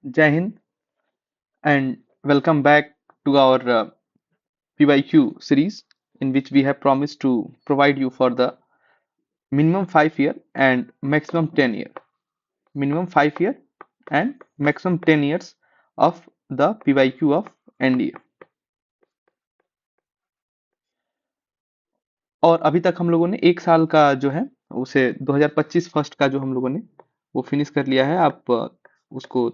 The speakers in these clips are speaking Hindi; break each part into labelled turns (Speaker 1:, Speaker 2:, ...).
Speaker 1: Jai Hind and welcome back to our PYQ series in which we have promised to provide you for the minimum 5 year and maximum 10 year. Minimum 5 year and maximum 10 years of the PYQ of NDA. और अभी तक हम लोगों ने एक साल का जो है उसे 2025 फर्स्ट का जो हम लोगों ने वो फिनिश कर लिया है। आप उसको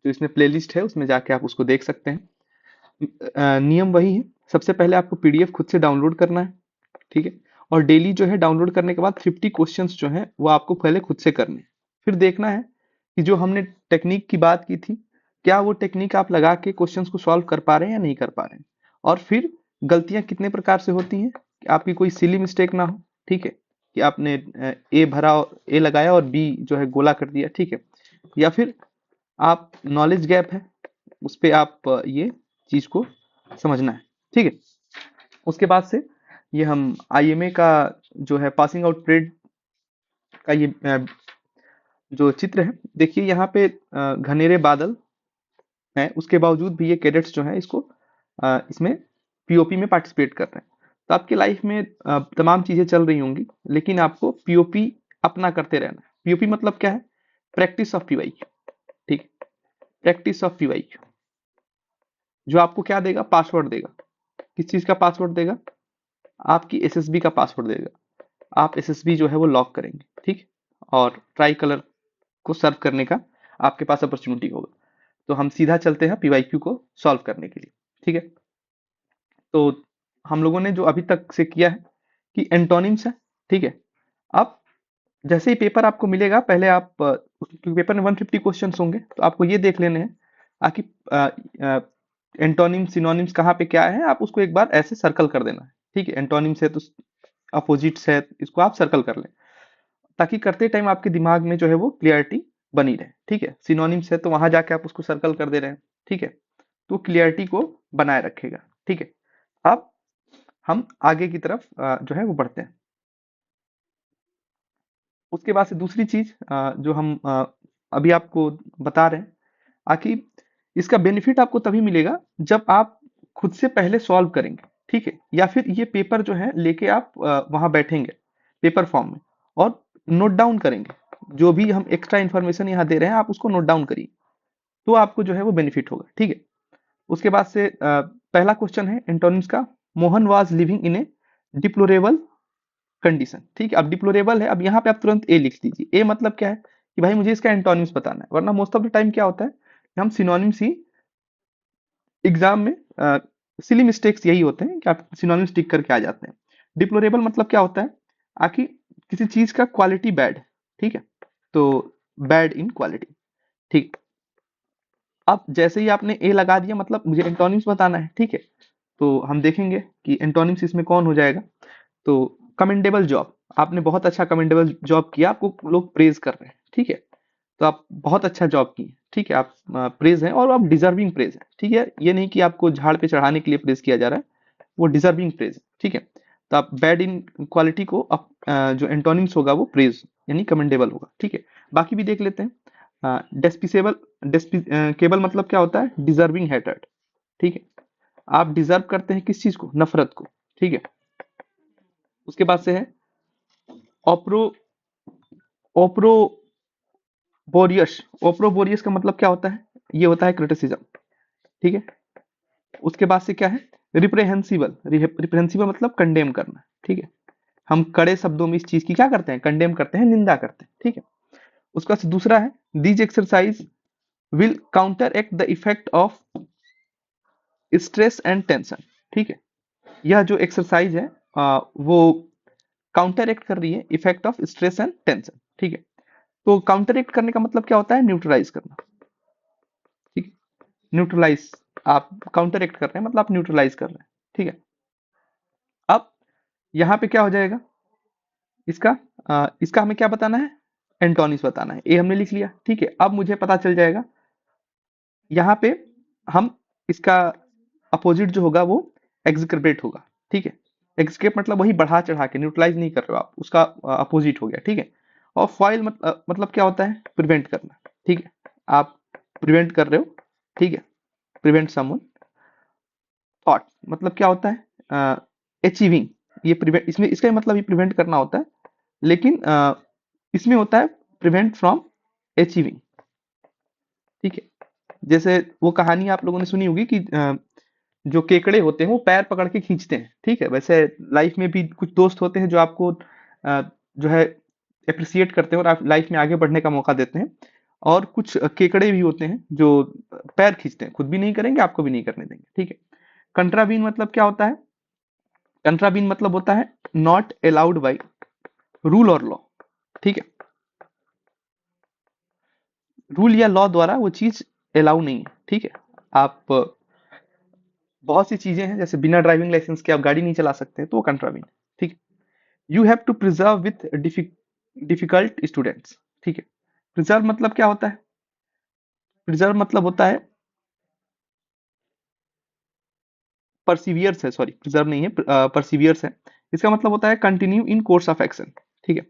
Speaker 1: जो इसमें प्लेलिस्ट है उसमें जाके आप उसको देख सकते हैं। नियम वही है, सबसे पहले आपको पीडीएफ खुद से डाउनलोड करना है, ठीक है। और डेली जो है डाउनलोड करने के बाद 50 क्वेश्चंस जो हैं वो आपको पहले खुद से करने हैं। फिर देखना है कि जो हमने टेक्निक की बात की थी, क्या वो टेक्निक आप लगा के क्वेश्चंस को सॉल्व कर पा रहे हैं या नहीं कर पा रहे हैं। और फिर गलतियां कितने प्रकार से होती हैं कि आपकी कोई सिली मिस्टेक ना हो, ठीक है, कि आपने ए भरा, ए लगाया और बी जो है गोला कर दिया, ठीक है। या फिर आप नॉलेज गैप है उस पे आप ये चीज को समझना है, ठीक है। उसके बाद से ये हम आईएमए का जो है पासिंग आउट परेड का ये जो चित्र है, देखिए यहाँ पे घनेरे बादल हैं, उसके बावजूद भी ये कैडेट्स जो हैं इसको इसमें पीओपी में पार्टिसिपेट कर रहे हैं। तो आपकी लाइफ में तमाम चीजें चल रही होंगी, लेकिन आपको पीओपी अपना करते रहना है। पीओपी मतलब क्या है? प्रैक्टिस ऑफ पीवाईक्यू, ठीक। प्रैक्टिस ऑफ पीवाईक्यू जो आपको क्या देगा? पासवर्ड देगा। किस चीज का पासवर्ड देगा? आपकी एसएसबी का पासवर्ड देगा। आप एसएसबी जो है वो लॉक करेंगे, ठीक। और ट्राई कलर को सर्व करने का आपके पास अपॉर्चुनिटी होगा। तो हम सीधा चलते हैं पीवाईक्यू को सॉल्व करने के लिए, ठीक है। तो हम लोगों ने जो अभी तक से किया है कि एंटोनिम्स है, ठीक है। अब जैसे ही पेपर आपको मिलेगा, पहले आप क्योंकि पेपर में 150 क्वेश्चंस होंगे, तो आपको ये देख लेने हैं आकि एंटोनिम्स सिनोनिम्स कहाँ पे क्या है, आप उसको एक बार ऐसे सर्कल कर देना है, ठीक है। एंटोनिम्स है तो अपोजिट्स है, इसको आप सर्कल कर लें ताकि करते टाइम आपके दिमाग में जो है वो क्लियरिटी बनी रहे, ठीक है। सिनोनिम्स है तो वहां जाके आप उसको सर्कल कर दे रहे हैं, ठीक है। तो क्लियरिटी को बनाए रखेगा, ठीक है। अब हम आगे की तरफ जो है वो बढ़ते हैं। उसके बाद से दूसरी चीज जो हम अभी आपको बता रहे हैं, आकि इसका बेनिफिट आपको तभी मिलेगा जब आप खुद से पहले सॉल्व करेंगे, ठीक है। या फिर ये पेपर जो है लेके आप वहां बैठेंगे पेपर फॉर्म में और नोट डाउन करेंगे। जो भी हम एक्स्ट्रा इन्फॉर्मेशन यहाँ दे रहे हैं आप उसको नोट डाउन करिए, तो आपको जो है वो बेनिफिट होगा, ठीक है। उसके बाद से पहला क्वेश्चन है एंटोनिम्स का। Mohan was living in A deplorable condition, ठीक है। अब डिप्लोरेबल है, अब यहाँ पे आप तुरंत ए लिख दीजिए। ए मतलब क्या है कि भाई मुझे इसका एंटोनिम्स बताना है, वरना मोस्ट ऑफ द टाइम क्या होता है कि हम सिनोनिम्स ही एग्जाम में सिली मिस्टेक्स यही होते हैं कि आप सिनोनिम्स टिक करके आ जाते हैं। डिप्लोरेबल मतलब क्या होता है? आखिर किसी चीज का क्वालिटी बैड, ठीक है। तो बैड इन क्वालिटी, ठीक। अब जैसे ही आपने ए लगा दिया मतलब मुझे एंटोनिम्स बताना है, ठीक है। तो हम देखेंगे कि एंटोनिम्स इसमें कौन हो जाएगा। तो कमेंडेबल जॉब, आपने बहुत अच्छा कमेंडेबल जॉब किया, आपको लोग प्रेज कर रहे हैं, ठीक है। तो आप बहुत अच्छा जॉब किए, ठीक है। आप प्रेज हैं और आप डिजर्विंग प्रेज है, ठीक है। ये नहीं कि आपको झाड़ पे चढ़ाने के लिए प्रेज किया जा रहा है, वो डिजर्विंग प्रेज है, ठीक है। तो आप बैड इन क्वालिटी को जो एंटोनिम्स होगा वो प्रेज यानी कमेंडेबल होगा, ठीक है। बाकी भी देख लेते हैं। डेस्पिसेबल, केबल मतलब क्या होता है? डिजर्विंग हेटर्ड, ठीक है। आप डिजर्व करते हैं किस चीज को? नफरत को, ठीक है। उसके बाद से है ओप्रो ओप्रोबोरियस। ओप्रोबोरियस का मतलब क्या होता है? ये होता है क्रिटिसिज्म, ठीक है। उसके बाद से क्या है? रिप्रेहेंसिबल। रिप्रेहेंसिबल मतलब कंडेम करना, ठीक है। हम कड़े शब्दों में इस चीज की क्या करते हैं? कंडेम करते हैं, निंदा करते हैं, ठीक है। उसका दूसरा है these exercise will counter act the effect of stress and tension, ठीक है। यह जो एक्सरसाइज है वो काउंटर एक्ट कर रही है effect of stress and tension, ठीक है। तो काउंटर एक्ट करने का मतलब क्या होता है? न्यूट्रलाइज करना, ठीक है। न्यूट्रलाइज, आप काउंटर एक्ट कर रहे हैं मतलब आप न्यूट्रलाइज कर रहे हैं, ठीक है। अब यहाँ पे क्या हो जाएगा इसका? इसका हमें क्या बताना है? एंटोनिम्स बताना है। ए हमने लिख लिया, ठीक है। अब मुझे पता चल जाएगा यहाँ पे हम इसका अपोजिट जो होगा वो एग्जिक्रेट होगा, ठीक है। एग्जिक्रेट मतलब वही बढ़ा चढ़ा के, न्यूट्रलाइज नहीं कर रहे हो आप, उसका अपोजिट हो गया, ठीक है। और फॉइल मतलब क्या होता है, प्रिवेंट करना, ठीक है, आप प्रिवेंट कर रहे हो, ठीक है, प्रिवेंट समवन। थॉट मतलब क्या होता है, अचीविंग, ये प्रिवेंट, इसमें इसका मतलब ये प्रिवेंट करना होता है, लेकिन इसमें होता है प्रिवेंट फ्रॉम अचीविंग, ठीक है। जैसे वो कहानी आप लोगों ने सुनी होगी कि जो केकड़े होते हैं वो पैर पकड़ के खींचते हैं, ठीक है। वैसे लाइफ में भी कुछ दोस्त होते हैं जो आपको जो है अप्रिसिएट करते हैं और आप लाइफ में आगे बढ़ने का मौका देते हैं, और कुछ केकड़े भी होते हैं जो पैर खींचते हैं, खुद भी नहीं करेंगे, आपको भी नहीं करने देंगे, ठीक है। कंट्रावीन मतलब क्या होता है, कंट्रावीन मतलब होता है नॉट अलाउड बाई रूल और लॉ, ठीक है। रूल या लॉ द्वारा वो चीज अलाउ नहीं है, ठीक है। आप बहुत सी चीजें हैं, जैसे बिना ड्राइविंग लाइसेंस के आप गाड़ी नहीं चला सकते, तो वो कंट्रावीन है, ठीक है। You have to preserve with difficult students, ठीक है। प्रिजर्व मतलब क्या होता है, प्रिजर्व मतलब होता है परसिवियर्स है, सॉरी प्रिजर्व नहीं है, परसिवियर्स है। इसका मतलब होता है continue in course of action, ठीक है,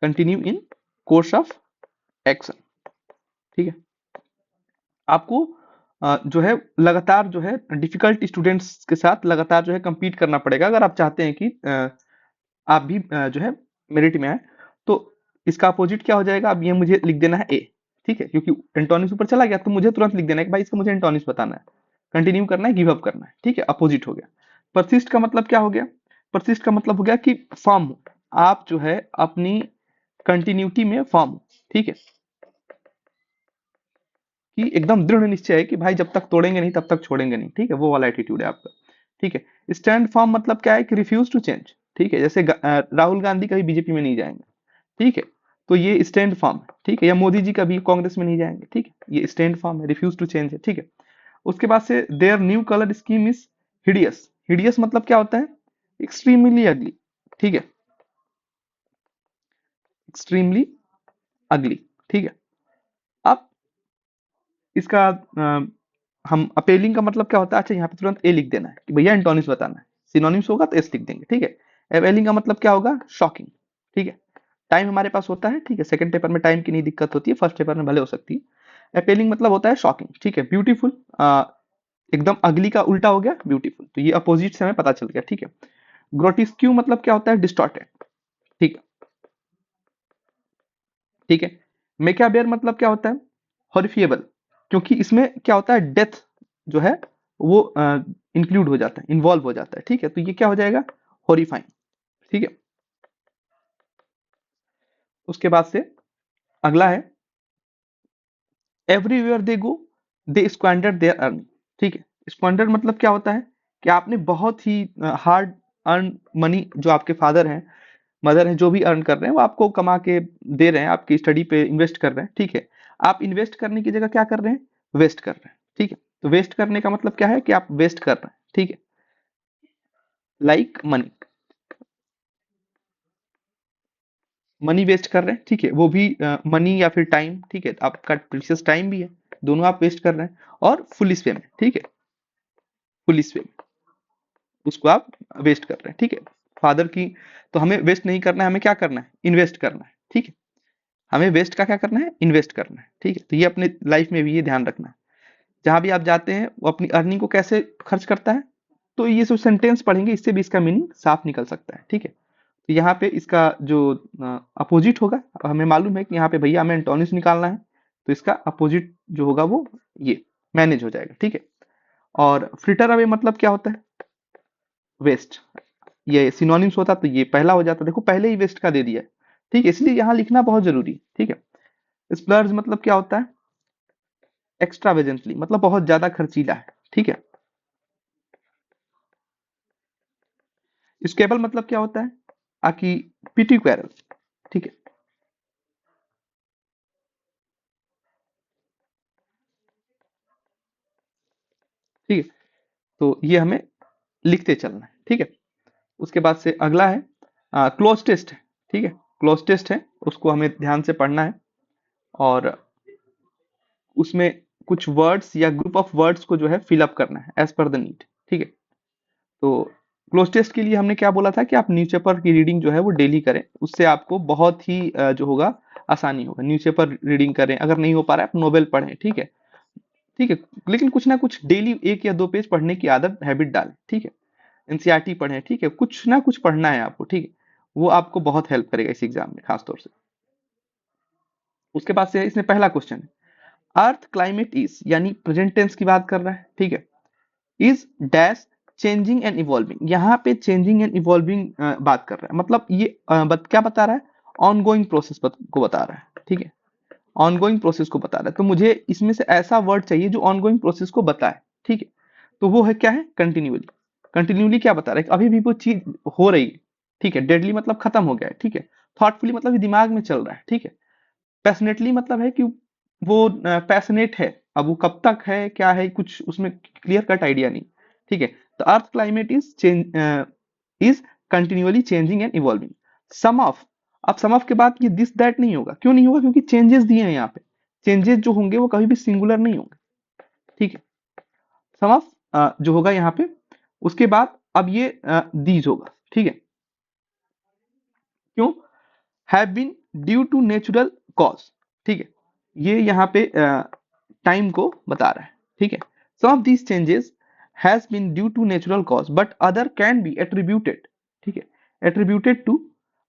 Speaker 1: continue in course of action, ठीक है। आपको जो है लगातार जो है डिफिकल्ट स्टूडेंट्स के साथ लगातार जो है compete करना पड़ेगा, अगर आप चाहते हैं कि आप भी जो है मेरिट में आए। तो इसका अपोजिट क्या हो जाएगा, अब ये मुझे लिख देना है ए, ठीक है, क्योंकि एंटोनिम्स ऊपर चला गया तो मुझे तुरंत लिख देना है कि भाई इसका मुझे एंटोनिम्स बताना है, कंटिन्यू करना है, गिव अप करना है, ठीक है, अपोजिट हो गया। परसिस्ट का मतलब क्या हो गया, परसिस्ट का मतलब हो गया कि फर्म हो, आप जो है अपनी कंटिन्यूटी में फर्म हो, ठीक है, कि एकदम दृढ़ निश्चय है कि भाई जब तक तोड़ेंगे नहीं तब तक छोड़ेंगे नहीं, ठीक है, वो वाला एटीट्यूड है आपका, ठीक है। स्टैंड फर्म मतलब क्या है कि रिफ्यूज टू चेंज, ठीक है, जैसे राहुल गांधी कभी बीजेपी में नहीं जाएंगे, ठीक है, तो ये स्टैंड फर्म है, ठीक है, या मोदी जी कभी कांग्रेस में नहीं जाएंगे, ठीक है, ये स्टैंड फर्म है, रिफ्यूज टू चेंज है, ठीक है। उसके बाद से their new colour scheme is hideous, hideous मतलब क्या होता है, एक्सट्रीमली अगली, ठीक है, एक्सट्रीमली अगली, ठीक है। अब इसका हम अपेलिंग का मतलब क्या होता है, अच्छा यहाँ पे तुरंत ए लिख देना है कि भैया एंटोनिम्स बताना है, सिनोनिम्स होगा तो एस लिख देंगे, ठीक है। अपेलिंग का मतलब क्या होगा, शॉकिंग, ठीक है। टाइम हमारे पास होता है, ठीक है, सेकंड पेपर में टाइम की नहीं दिक्कत होती है, फर्स्ट पेपर में भले हो सकती है। अपेलिंग मतलब होता है शॉकिंग, ठीक है। ब्यूटीफुल एकदम अगली का उल्टा हो गया ब्यूटीफुल, तो ये अपोजिट से हमें पता चल गया, ठीक है। ग्रोटिस्क्यू मतलब क्या होता है, डिस्टॉर्टेड, ठीक है, ठीक है। मेकाबेर मतलब क्या होता है, हॉरिफिएबल, क्योंकि इसमें क्या होता है, डेथ जो है वो इंक्लूड हो जाता है, इन्वॉल्व हो जाता है, ठीक है, तो ये क्या हो जाएगा, हॉरिफाइंग, ठीक है। उसके बाद से अगला है everywhere they go they squander their earn, ठीक है। स्क्वांडर मतलब क्या होता है कि आपने बहुत ही हार्ड अर्न मनी, जो आपके फादर हैं मदर हैं जो भी अर्न कर रहे हैं वो आपको कमा के दे रहे हैं, आपकी स्टडी पे इन्वेस्ट कर रहे हैं, ठीक है। आप इन्वेस्ट करने की जगह क्या कर रहे हैं, वेस्ट कर रहे हैं, ठीक है। तो वेस्ट करने का मतलब क्या है कि आप वेस्ट कर रहे हैं, ठीक है, लाइक मनी, मनी वेस्ट कर रहे हैं, ठीक है, वो भी मनी या फिर टाइम, ठीक है, आपका प्रीशियस टाइम भी है, दोनों आप वेस्ट कर रहे हैं, और फुलिश वे में, ठीक है, फुलिश वे में उसको आप वेस्ट कर रहे हैं, ठीक है। फादर की, तो हमें वेस्ट नहीं करना है, हमें क्या करना है, इन्वेस्ट करना है, ठीक है। हमें वेस्ट का क्या करना है, इन्वेस्ट करना है, ठीक है। तो ये अपने लाइफ में भी ये ध्यान रखना है, जहां भी आप जाते हैं वो अपनी अर्निंग को कैसे खर्च करता है, तो ये सब सेंटेंस पढ़ेंगे, इससे भी इसका मीनिंग साफ निकल सकता है, ठीक है। तो यहाँ पे इसका जो अपोजिट होगा, हमें मालूम है कि यहाँ पे भैया हमें एंटोनिम्स निकालना है, तो इसका अपोजिट जो होगा वो ये मैनेज हो जाएगा, ठीक है। और फ्रिटर अवे मतलब क्या होता है, वेस्ट, ये सिनोनिम्स होता तो ये पहला हो जाता, देखो पहले ही वेस्ट का दे दिया है, ठीक है, इसलिए यहाँ लिखना बहुत जरूरी है, ठीक है। स्प्लर्ज मतलब क्या होता है, एक्स्ट्रावेजेंटली मतलब बहुत ज्यादा खर्चीला है, ठीक है। स्केबल मतलब क्या होता है, आकि पिटिक्वेरल, ठीक है, ठीक है। तो ये हमें लिखते चलना है, ठीक है। उसके बाद से अगला है क्लोज टेस्ट है, ठीक है, क्लोज टेस्ट है, उसको हमें ध्यान से पढ़ना है, और उसमें कुछ वर्ड्स या ग्रुप ऑफ वर्ड्स को जो है फिल अप करना है एज पर द नीड, ठीक है। तो क्लोज टेस्ट के लिए हमने क्या बोला था कि आप न्यूज़पेपर की रीडिंग जो है वो डेली करें, उससे आपको बहुत ही जो होगा आसानी होगा। न्यूज़पेपर रीडिंग करें, अगर नहीं हो पा रहा है आप नोवेल पढ़ें, ठीक है, ठीक है, लेकिन कुछ ना कुछ डेली 1 या 2 पेज पढ़ने की आदत हैबिट डालें, ठीक है। एनसीईआरटी पढ़ें, ठीक है, कुछ ना कुछ पढ़ना है आपको, ठीक है, वो आपको बहुत हेल्प करेगा इस एग्जाम में खास तौर से। उसके बाद से इसमें पहला क्वेश्चन है, अर्थ क्लाइमेट इज, यानी प्रेजेंट टेंस की बात कर रहा है, ठीक है, is dash changing and evolving. यहाँ पे चेंजिंग एंड इवॉल्विंग बात कर रहा है, मतलब ये क्या बता रहा है, ऑनगोइंग प्रोसेस को बता रहा है, ठीक है, ऑनगोइंग प्रोसेस को बता रहा है। तो मुझे इसमें से ऐसा वर्ड चाहिए जो ऑनगोइंग प्रोसेस को बताए, ठीक है, तो वो है क्या है, कंटिन्यूअली। कंटिन्यूअली क्या बता रहा है, अभी भी वो चीज हो रही है, ठीक है। डेडली मतलब खत्म हो गया है, ठीक है। थॉटफुली मतलब ये दिमाग में चल रहा है, ठीक है। पैशनेटली मतलब है कि वो पैशनेट है, अब वो कब तक है क्या है कुछ उसमें क्लियर कट आइडिया नहीं, ठीक है। तो earth climate is continuously changing and evolving. Some of, अब सम ऑफ के बाद ये दिस दैट नहीं होगा, क्यों नहीं होगा, क्योंकि चेंजेस दिए हैं यहाँ पे। चेंजेस जो होंगे वो कभी भी सिंगुलर नहीं होंगे, ठीक है। सम ऑफ जो होगा यहाँ पे, उसके बाद अब ये दीज होगा, ठीक है। क्यों, have been due to natural cause, ठीक है, ये यहाँ पे टाइम को बता रहा है, ठीक है। Some of these changes has been due to natural cause but other can be attributed, ठीक है, एट्रीब्यूटेड टू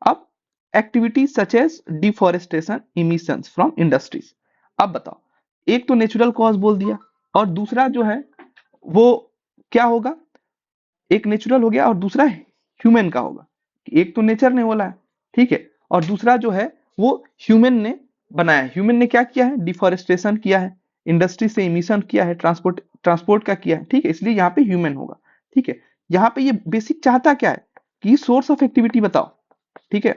Speaker 1: अब activities such as deforestation, emissions from industries. अब बताओ, एक तो नेचुरल कॉज बोल दिया और दूसरा जो है वो क्या होगा, एक नेचुरल हो गया और दूसरा ह्यूमन का होगा। एक तो नेचर ने बोला है, ठीक है, और दूसरा जो है वो ह्यूमन ने बनाया है। ह्यूमन ने क्या किया है, डिफॉरेस्टेशन किया है, इंडस्ट्री से इमिशन किया है, ट्रांसपोर्ट ट्रांसपोर्ट का किया है, ठीक है, इसलिए यहाँ पे ह्यूमन होगा, ठीक है। यहाँ पे ये बेसिक चाहता क्या है कि सोर्स ऑफ एक्टिविटी बताओ, ठीक है,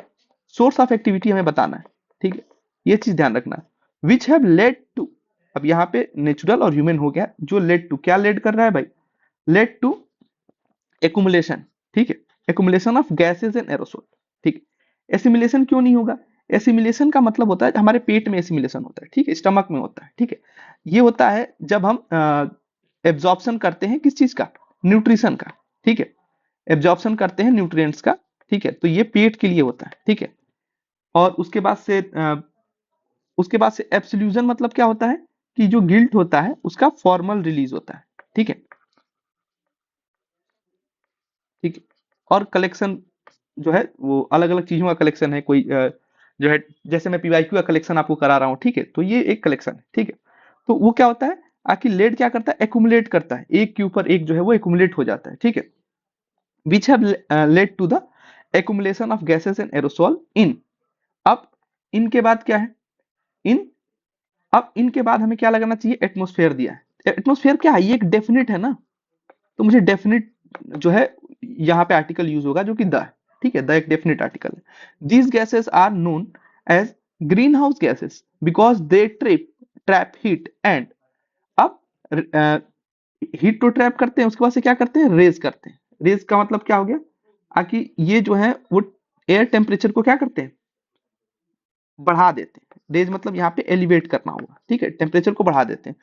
Speaker 1: सोर्स ऑफ एक्टिविटी हमें बताना है, ठीक है, ये चीज ध्यान रखना है। विच हैव लेड टू, अब यहाँ पे नेचुरल और ह्यूमन हो गया, जो लेड टू, क्या लेड कर रहा है भाई, लेड टू एक्युमुलेशन, ठीक है, accumulation of gases and aerosol, ठीक है। एसिमिलेशन क्यों नहीं होगा, एसिमिलेशन का मतलब होता है हमारे पेट में एसिमिलेशन होता है, ठीक है, स्टमक में होता है, ठीक है। ये होता है जब हम एब्जॉर्प्शन करते हैं किस चीज का, न्यूट्रिशन का, ठीक है, एब्जॉर्प्शन करते हैं न्यूट्रिएंट्स का, ठीक है, तो ये पेट के लिए होता है, ठीक है। और उसके बाद से एब्सोल्यूशन मतलब क्या होता है कि जो गिल्ट होता है उसका फॉर्मल रिलीज होता है, ठीक है, ठीक है। और कलेक्शन जो है वो अलग अलग चीजों का कलेक्शन है, कोई जो है जैसे मैं पीवाईक्यू का कलेक्शन आपको करा रहा हूँ, ठीक है, तो ये एक कलेक्शन है, ठीक है। तो वो क्या होता है, आखिर लेड क्या करता है, एक्युमुलेट करता है, एक के ऊपर एक जो है वो एक्युमुलेट हो जाता है, ठीक है। Which have led to the accumulation of gases and aerosol in, अब इनके बाद क्या है, इन, अब इनके बाद हमें क्या लगाना चाहिए, एटमोस्फेयर दिया है। एटमोस्फेयर क्या है, ये एक डेफिनेट है ना, तो मुझे डेफिनेट जो है यहाँ पे आर्टिकल यूज होगा जो कि द है, ठीक है, द एक डेफिनेट आर्टिकल है। These gases are known as greenhouse gases because they trap heat and, अब हीट तो ट्रैप करते हैं, उसके बाद से क्या करते हैं, रेज करते हैं। रेज का मतलब क्या हो गया, आकि ये जो है वो एयर टेम्परेचर को क्या करते हैं, बढ़ा देते हैं। रेज मतलब यहाँ पे एलिवेट करना होगा, ठीक है, टेम्परेचर को बढ़ा देते हैं।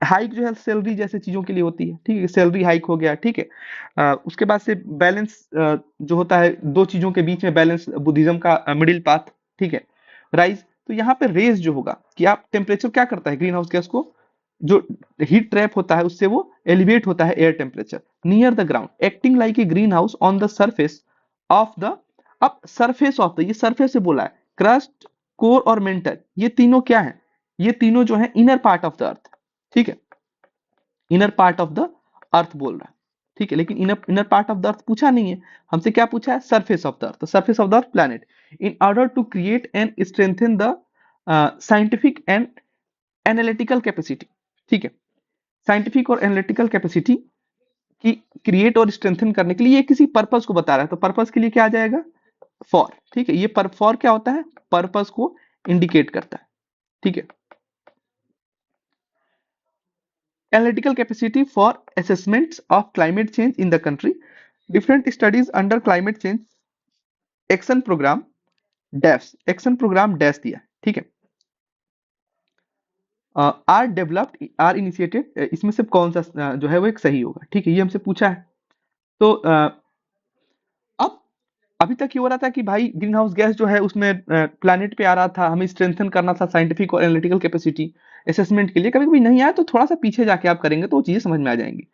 Speaker 1: हाइक जो है सैलरी जैसे चीजों के लिए होती है, ठीक है, सैलरी हाइक हो गया, ठीक है। उसके बाद से बैलेंस जो होता है दो चीजों के बीच में बैलेंस, बुद्धिज्म का मिडिल पाथ, ठीक है, राइज। तो यहाँ पे रेज जो होगा कि आप टेम्परेचर क्या करता है, ग्रीन हाउस गैस को जो हीट ट्रैप होता है उससे वो एलिवेट होता है air temperature near the ground, acting like a green house on the surface of the, अब सरफेस ऑफ द, ये सरफेस से बोला है, क्रस्ट, कोर और मेंटल, ये तीनों क्या है, ये तीनों जो है inner part of the earth, ठीक है, inner part of the earth बोल रहा है, ठीक है। लेकिन inner inner part of the earth पूछा नहीं है हमसे, क्या पूछा है, surface of the earth, surface of the earth planet, in order to create and strengthen the scientific and analytical capacity, ठीक है, साइंटिफिक और एनालिटिकल कैपेसिटी की क्रिएट और स्ट्रेंथन करने के लिए ये किसी पर्पस को बता रहा है, तो पर्पस के लिए क्या आ जाएगा, फॉर, ठीक है। ये पर फॉर क्या होता है, पर्पस को इंडिकेट करता है, ठीक है। Analytical capacity for assessments of climate change in the country, different studies under climate change action programme dash, action programme dash दिया, ठीक है, आर डेवलप्ड आर इनिशिएटेड, इसमें से कौन सा जो है वो एक सही होगा, ठीक है, ये हमसे पूछा है। तो अभी तक ये हो रहा था कि भाई ग्रीन हाउस गैस जो है उसमें प्लैनेट पे आ रहा था, हमें स्ट्रेंथन करना था साइंटिफिक और एनालिटिकल कैपेसिटी असेसमेंट के लिए। कभी कभी नहीं आया तो थोड़ा सा पीछे जाके आप करेंगे तो वो चीजें समझ में आ जाएंगी।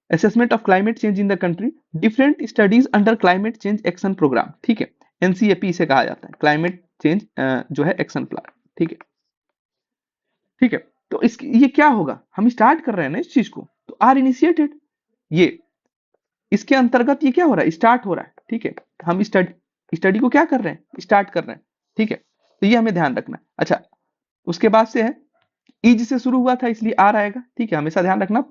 Speaker 1: Assessment of climate change in the country, different studies under climate change action programme, ठीक है, एनसीएपी इसे कहा जाता है, क्लाइमेट चेंज जो है एक्शन प्लान, ठीक है। ठीक है, तो इस ये क्या होगा, हम स्टार्ट कर रहे हैं ना इस चीज को, तो आर इनिशिएटेड, ये इसके अंतर्गत ये क्या हो रहा है, स्टार्ट हो रहा है, ठीक है। हम स्टडी स्टडी को क्या कर रहे हैं, स्टार्ट कर रहे हैं, ठीक है। तो ये हमें ध्यान रखना है। अच्छा, उसके बाद से है इज से शुरू हुआ था इसलिए आर आएगा, ठीक है, हमेशा ध्यान रखना।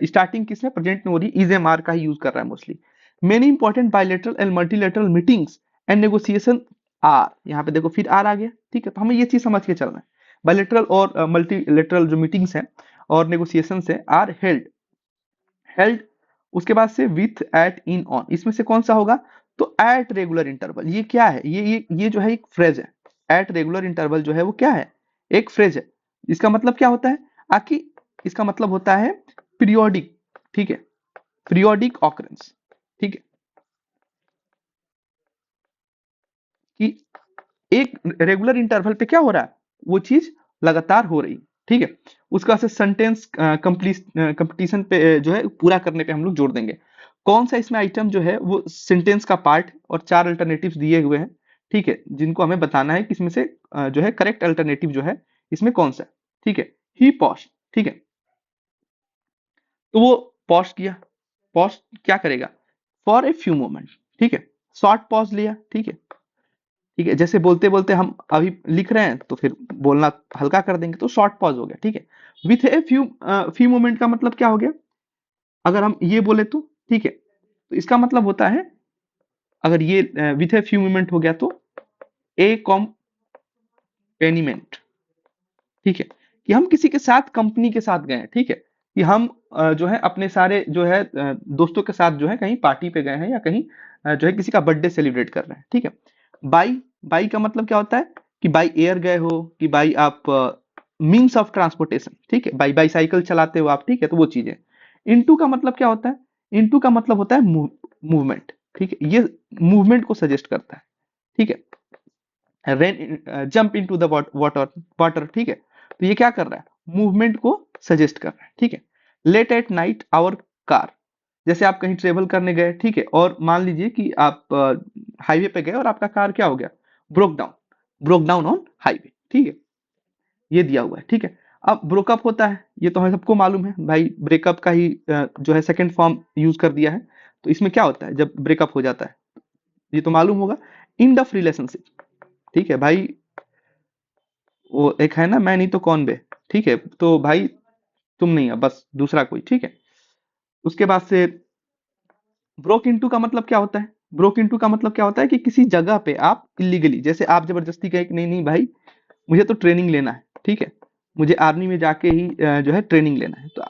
Speaker 1: स्टार्टिंग किसमें, प्रेजेंट में हो रही, इज एम आर का ही यूज कर रहा है mostly. Many important bilateral and multilateral meetings and negotiation are, यहाँ पे देखो फिर आर आ गया, ठीक है। तो हमें ये चीज समझ के चलना है, बायलेटरल और मल्टीलेटरल जो मीटिंग्स हैं और नेगोशिएशन है आर हेल्ड, हेल्ड। उसके बाद से विथ, एट, इन, ऑन, इसमें से कौन सा होगा, तो एट रेगुलर इंटरवल। ये क्या है, ये जो है एक फ्रेज है, एट रेगुलर इंटरवल जो है वो क्या है, एक फ्रेज है। इसका मतलब क्या होता है, आकि इसका मतलब होता है पीरियोडिक, ठीक है, पीरियोडिक ऑकरेंस, ठीक है, कि एक रेगुलर इंटरवल पे क्या हो रहा है, वो चीज लगातार हो रही, ठीक है। उसका से सेंटेंस कंप्लीशन पे जो है पूरा करने पे हम लोग जोड़ देंगे। कौन सा इसमें आइटम जो है वो सेंटेंस का पार्ट, और 4 अल्टरनेटिव्स दिए हुए हैं, ठीक है, जिनको हमें बताना है कि इसमें से जो है करेक्ट अल्टरनेटिव जो है इसमें कौन सा है, ठीक है। ही पॉज, ठीक है, तो वो पॉज किया, पॉज क्या करेगा, फॉर ए फ्यू मोमेंट, ठीक है, शॉर्ट पॉज लिया, ठीक है, ठीक है। जैसे बोलते बोलते हम अभी लिख रहे हैं तो फिर बोलना हल्का कर देंगे तो शॉर्ट पॉज हो गया, ठीक है। With a few, few moment का मतलब क्या हो गया, अगर हम ये बोले तो, ठीक है, तो इसका मतलब होता है, अगर ये विथ ए फ्यू मोमेंट हो गया तो ए कॉम्पेनिमेंट, ठीक है, कि हम किसी के साथ कंपनी के साथ गए हैं, ठीक है, कि हम जो है अपने सारे जो है दोस्तों के साथ जो है कहीं पार्टी पे गए हैं या कहीं जो है किसी का बर्थडे सेलिब्रेट कर रहे हैं, ठीक है। बाई, बाई का मतलब क्या होता है, कि बाई एयर गए हो, कि बाई आप मीन्स ऑफ ट्रांसपोर्टेशन, ठीक है, बाई बाईसाइकिल चलाते हो आप, ठीक है, तो वो चीजें। इनटू का मतलब क्या होता है, इनटू का मतलब होता है मूवमेंट, ठीक है, ये मूवमेंट को सजेस्ट करता है, ठीक है। Rain, jump into the water, water, ठीक है, तो ये क्या कर रहा है, मूवमेंट को सजेस्ट कर रहा है, ठीक है। Late at night our car, जैसे आप कहीं ट्रेवल करने गए, ठीक है, और मान लीजिए कि आप हाईवे पे गए और आपका कार क्या हो गया, broke down, broke down on highway, ठीक है, ये दिया हुआ है, ठीक है। अब ब्रोकअप होता है, ये तो हमें सबको मालूम है भाई, ब्रेकअप का ही जो है सेकंड फॉर्म यूज कर दिया है। तो इसमें क्या होता है जब ब्रेकअप हो जाता है, ये तो मालूम होगा। एंड ऑफ रिलेशनशिप, ठीक है भाई, वो एक है ना, मैं नहीं तो कौन बे, ठीक है, तो भाई तुम नहीं है बस दूसरा कोई, ठीक है। उसके बाद से ब्रोक इनटू का मतलब क्या होता है, ब्रोक इनटू का मतलब क्या होता है कि किसी जगह पे आप इलीगली, जैसे आप जबरदस्ती कहे कि नहीं नहीं भाई मुझे तो ट्रेनिंग लेना है, ठीक है, मुझे आर्मी में जाके ही जो है ट्रेनिंग लेना है, तो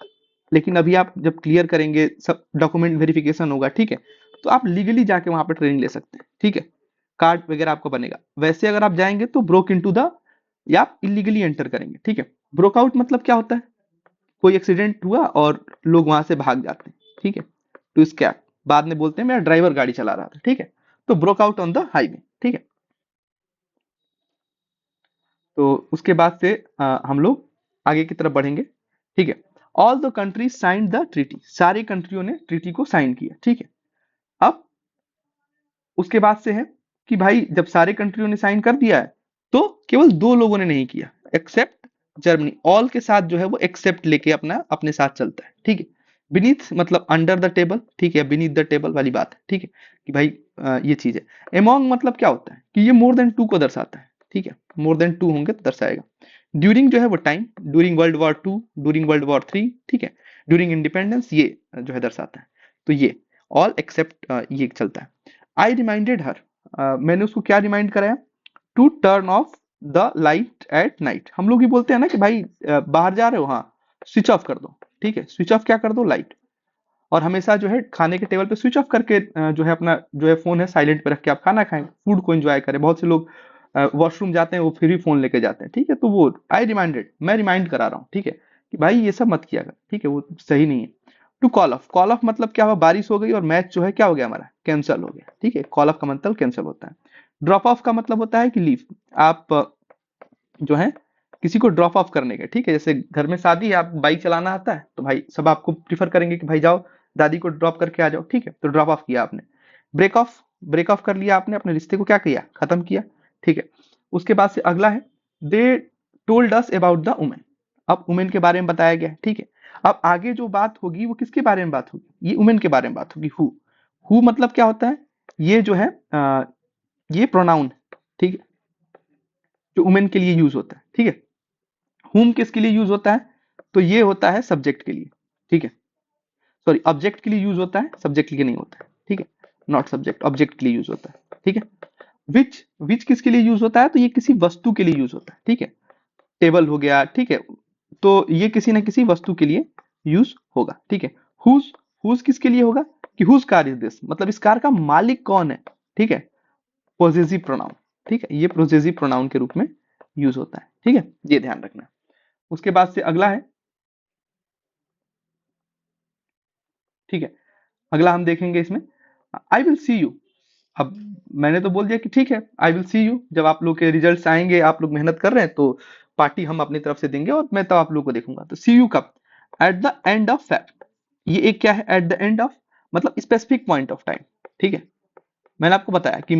Speaker 1: लेकिन अभी आप जब क्लियर करेंगे सब डॉक्यूमेंट वेरिफिकेशन होगा, ठीक है, तो आप लीगली जाके वहां पे ट्रेनिंग ले सकते हैं, ठीक है, कार्ड वगैरह आपको बनेगा। वैसे अगर आप जाएंगे तो ब्रोक इनटू द, या आप इलीगली एंटर करेंगे, ठीक है। ब्रोकआउट मतलब क्या होता है, कोई एक्सीडेंट हुआ और लोग वहां से भाग जाते हैं, ठीक है, टू स्कैप, बाद में बोलते हैं मेरा ड्राइवर गाड़ी चला रहा था, ठीक है, तो ब्रोकआउट ऑन द हाईवे, ठीक है। तो उसके बाद से हम लोग आगे की तरफ बढ़ेंगे, ठीक है। All the country sign the treaty, सारी कंट्रियों ने ट्रीटी को साइन किया, ठीक है। अब उसके बाद से है कि भाई जब सारे कंट्रियों ने साइन कर दिया है तो केवल 2 लोगों ने नहीं किया, एक्सेप्ट जर्मनी, ऑल के साथ जो है वो एक्सेप्ट लेके अपना अपने साथ चलता है, ठीक है। बीनीथ मतलब अंडर द टेबल, ठीक है, बीनीथ द टेबल वाली बात है, ठीक है, कि भाई ये चीज है। एमोंग मतलब क्या होता है, कि ये मोर देन 2 को दर्शाता है, ठीक है, मोर देन 2 होंगे तो दर्शाएगा। ड्यूरिंग जो है वो time, during world war 2, during world war 3, ठीक है, ड्यूरिंग इंडिपेंडेंस, ये जो है दर्शाता है। तो ये ऑल एक्सेप्ट ये चलता है। आई रिमाइंडेड हर, मैंने उसको क्या रिमाइंड कराया, to turn off the light at night. हम लोग ही बोलते हैं ना कि भाई बाहर जा रहे हो, हाँ स्विच ऑफ कर दो, ठीक है, स्विच ऑफ क्या कर दो, लाइट। और हमेशा जो है खाने के टेबल पे स्विच ऑफ करके जो है अपना जो है फोन है साइलेंट पे रख के आप खाना खाएं, फूड को एंजॉय करें। बहुत से लोग वॉशरूम जाते हैं वो फिर भी फोन लेके जाते हैं, ठीक है, तो वो आई रिमाइंडेड, मैं रिमाइंड करा रहा हूँ, ठीक है, कि भाई ये सब मत किया कर, ठीक है, वो सही नहीं है। टू कॉल ऑफ मतलब क्या हुआ, बारिश हो गई और मैच जो है क्या हो गया हमारा, कैंसिल हो गया, ठीक है। कॉल ऑफ का मतलब कैंसिल होता है। ड्रॉप ऑफ का मतलब होता है कि लीव, आप जो है किसी को ड्रॉप ऑफ करने के, ठीक है। जैसे घर में शादी है, आप बाइक चलाना आता है तो भाई सब आपको प्रीफर करेंगे कि भाई जाओ दादी को ड्रॉप करके आ जाओ, ठीक है। तो ड्रॉप ऑफ किया आपने। ब्रेक ऑफ कर लिया आपने, अपने रिश्ते को क्या किया, खत्म किया, ठीक है। उसके बाद से अगला है they told us about the women. अब वुमेन के बारे में बताया गया है, ठीक है। अब आगे जो बात होगी वो किसके बारे में बात होगी, ये वुमेन के बारे में बात होगी। हु मतलब क्या होता है, ये जो है ये प्रोनाउन, ठीक है, जो वुमेन के लिए यूज होता है, ठीक है। हुम किसके लिए यूज होता है, तो ये होता है सब्जेक्ट के लिए, ठीक है। सॉरी, ऑब्जेक्ट के लिए यूज होता है, सब्जेक्ट के लिए नहीं होता है, ठीक है। नॉट सब्जेक्ट, ऑब्जेक्ट के लिए यूज होता है, ठीक है। विच किसके लिए यूज होता है, तो ये किसी वस्तु के लिए यूज होता है, ठीक है। टेबल हो गया, ठीक है। तो ये किसी ना किसी वस्तु के लिए यूज होगा, ठीक है। हुज हुज किसके लिए होगा, कि हुज कार इज दिस, मतलब इस कार का मालिक कौन है, ठीक है। पोजेसिव प्रोनाउन, ठीक है, ये पोजेसिव प्रोनाउन के रूप में यूज होता है, ठीक है, ये ध्यान रखना। उसके बाद से अगला है, ठीक है, अगला हम देखेंगे इसमें आई विल सी यू। अब मैंने तो बोल दिया कि ठीक है आई विल सी यू, जब आप लोग के रिजल्ट्स आएंगे, आप लोग मेहनत कर रहे हैं तो पार्टी हम अपनी तरफ से देंगे और मैं तो आप लोग को देखूंगा। तो सी यू कब, at the end of Feb. ये एक क्या है, एट द एंड ऑफ मतलब स्पेसिफिक पॉइंट ऑफ टाइम, ठीक है। मैंने आपको बताया कि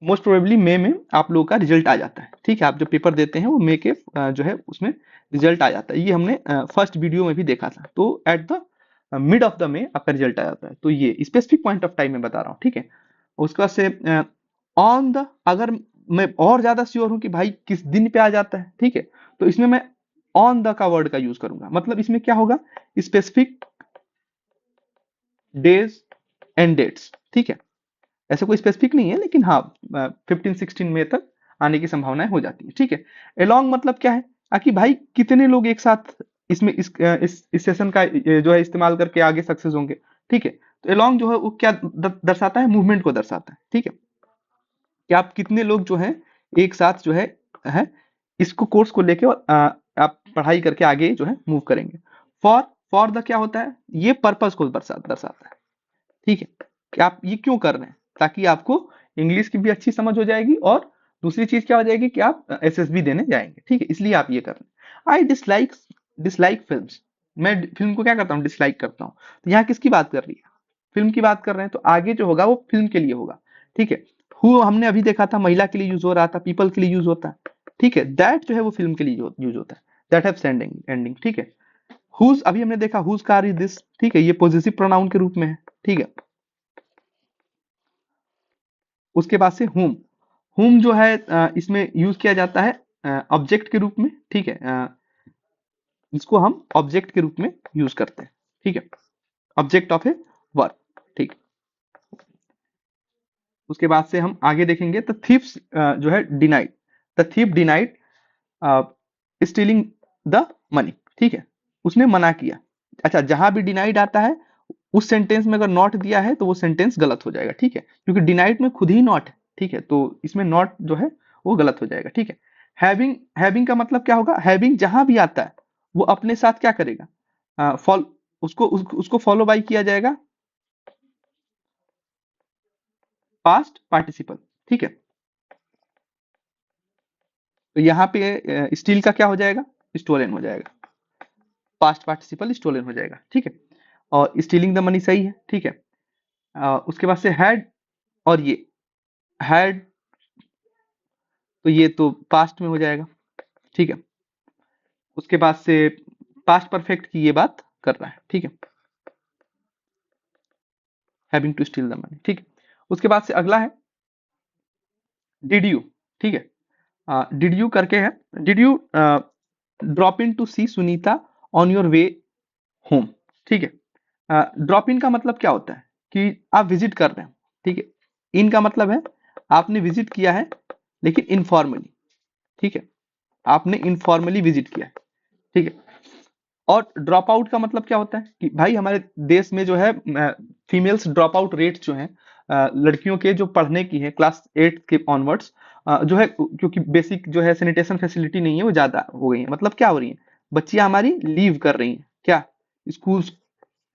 Speaker 1: मोस्ट प्रोबेबली मई में आप लोगों का रिजल्ट आ जाता है, ठीक है। आप जो पेपर देते हैं वो मई के जो है उसमें रिजल्ट आ जाता है। ये हमने फर्स्ट वीडियो में भी देखा था। तो at the mid of the May आपका रिजल्ट आ जाता है। तो ये स्पेसिफिक पॉइंट ऑफ टाइम में बता रहा हूँ, ठीक है। उसके बाद से ऑन द, अगर मैं और ज्यादा श्योर हूं कि भाई किस दिन पे आ जाता है, ठीक है, तो इसमें मैं ऑन द का वर्ड का यूज करूंगा। मतलब इसमें क्या होगा, स्पेसिफिक डेज एंड डेट्स, ठीक है। ऐसे कोई स्पेसिफिक नहीं है, लेकिन हाँ 15-16 मई तक आने की संभावनाएं हो जाती है, ठीक है। एलोंग मतलब क्या है, कि भाई कितने लोग एक साथ इसमें इस सेशन का जो है इस्तेमाल करके आगे सक्सेस होंगे, ठीक है। तो एलोंग जो है वो क्या दर्शाता है, मूवमेंट को दर्शाता है, ठीक है, कि आप कितने लोग जो है एक साथ जो है इसको कोर्स को लेके और आप पढ़ाई करके आगे जो है मूव करेंगे। फॉर फॉर द क्या होता है, ये पर्पस को दर्शाता है, ठीक है, कि आप ये क्यों कर रहे हैं, ताकि आपको इंग्लिश की भी अच्छी समझ हो जाएगी और दूसरी चीज क्या हो जाएगी कि आप एसएसबी देने जाएंगे, ठीक है, इसलिए आप ये कर रहे हैं। आई डिसलाइक फिल्म्स, मैं फिल्म को क्या करता हूँ, डिसलाइक करता हूँ। तो यहाँ किसकी बात कर रही है, फिल्म की बात कर रहे हैं, तो आगे जो होगा वो फिल्म के लिए होगा, ठीक है। हु हमने अभी देखा था महिला के लिए यूज हो रहा था, पीपल के लिए यूज होता है, ठीक है। दैट जो है वो फिल्म के लिए यूज होता है, दैट हैव एंडिंग, ठीक है। हुज अभी हमने देखा, हुज कार इज दिस, ठीक है, ये पॉजिटिव प्रोनाउन के रूप में है, ठीक है। उसके बाद से हुम जो है इसमें यूज किया जाता है ऑब्जेक्ट के रूप में, ठीक है। इसको हम ऑब्जेक्ट के रूप में यूज करते हैं, ठीक है, ऑब्जेक्ट ऑफ ए वर्ब, ठीक। उसके बाद से हम आगे देखेंगे, द थीफ्स जो है denied, the thief denied stealing the money, ठीक है, उसने मना किया। अच्छा, जहां भी डिनाइड आता है उस सेंटेंस में अगर नॉट दिया है तो वो सेंटेंस गलत हो जाएगा, ठीक है, क्योंकि डिनाइड में खुद ही नॉट है, ठीक है, तो इसमें नॉट जो है वो गलत हो जाएगा, ठीक है। हैविंग का मतलब क्या होगा, हैविंग जहां भी आता है वो अपने साथ क्या करेगा, उसको फॉलो बाई किया जाएगा पास्ट पार्टिसिपल, ठीक है। तो यहाँ पे स्टील का क्या हो जाएगा, स्टोलन हो जाएगा, पास्ट पार्टिसिपल स्टोलन हो जाएगा, ठीक है। और स्टीलिंग द मनी सही है, ठीक है। उसके बाद से हैड, और ये हैड, तो ये तो पास्ट में हो जाएगा, ठीक है। उसके बाद से पास्ट परफेक्ट की ये बात कर रहा है, ठीक है, having to steal the money, ठीक है। उसके बाद से अगला है डिड यू, ठीक है। डिड यू करके है, did you drop in to see Sunita on your way home, ठीक है। ड्रॉप इन का मतलब क्या होता है, कि आप विजिट कर रहे हैं, ठीक है। इन का मतलब है आपने विजिट किया है लेकिन इनफॉर्मली, ठीक है, आपने इनफॉर्मली विजिट किया है, ठीक है। और ड्रॉप आउट का मतलब क्या होता है, कि भाई हमारे देश में जो है फीमेल्स ड्रॉप आउट रेट जो है लड़कियों के जो पढ़ने की है क्लास 8 के ऑनवर्ड्स जो है, क्योंकि बेसिक जो है सैनिटेशन फैसिलिटी नहीं है वो ज्यादा हो गई है। मतलब क्या हो रही है, बच्चियां हमारी लीव कर रही हैं, क्या स्कूल्स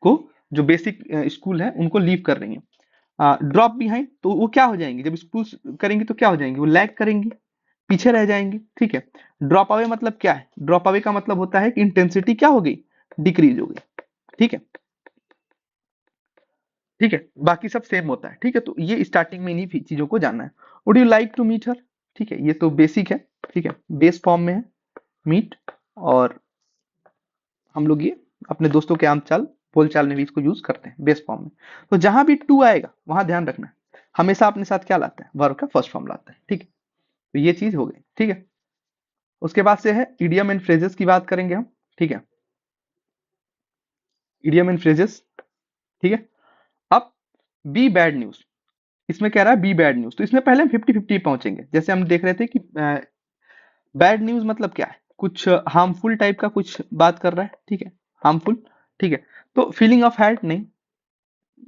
Speaker 1: को, जो बेसिक स्कूल है उनको लीव कर रही हैं। ड्रॉप बिहाइंड, तो वो क्या हो जाएंगी, जब स्कूल करेंगी तो क्या हो जाएंगी, वो लैग करेंगी, पीछे रह जाएंगी। ठीक है। ड्रॉप अवे मतलब क्या है, ड्रॉप अवे का मतलब होता है कि इंटेंसिटी क्या हो गई, डिक्रीज हो गई। ठीक है। ठीक है, बाकी सब सेम होता है। ठीक है, तो ये स्टार्टिंग में इन्हीं चीजों को जानना है। Would you like to meet her, ठीक है, ये तो बेसिक है। ठीक है, बेस फॉर्म में है मीट, और हम लोग ये अपने दोस्तों के आम चाल बोलचाल में भी इसको यूज करते हैं बेस फॉर्म में। तो जहां भी टू आएगा वहां ध्यान रखना है, हमेशा अपने साथ क्या लाता है, वर्ब का फर्स्ट फॉर्म लाता है। ठीक है, तो ये चीज हो गई। ठीक है, उसके बाद से है इडियम एंड फ्रेजेस की बात करेंगे हम। ठीक है, इडियम एंड फ्रेजेस। ठीक है, अब बी बैड न्यूज, इसमें कह रहा है बी बैड न्यूज, तो इसमें पहले हम 50-50 पहुंचेंगे। जैसे हम देख रहे थे कि बैड न्यूज मतलब क्या है, कुछ हार्मफुल टाइप का कुछ बात कर रहा है। ठीक है, हार्मफुल। ठीक है, तो फीलिंग ऑफ हैट नहीं,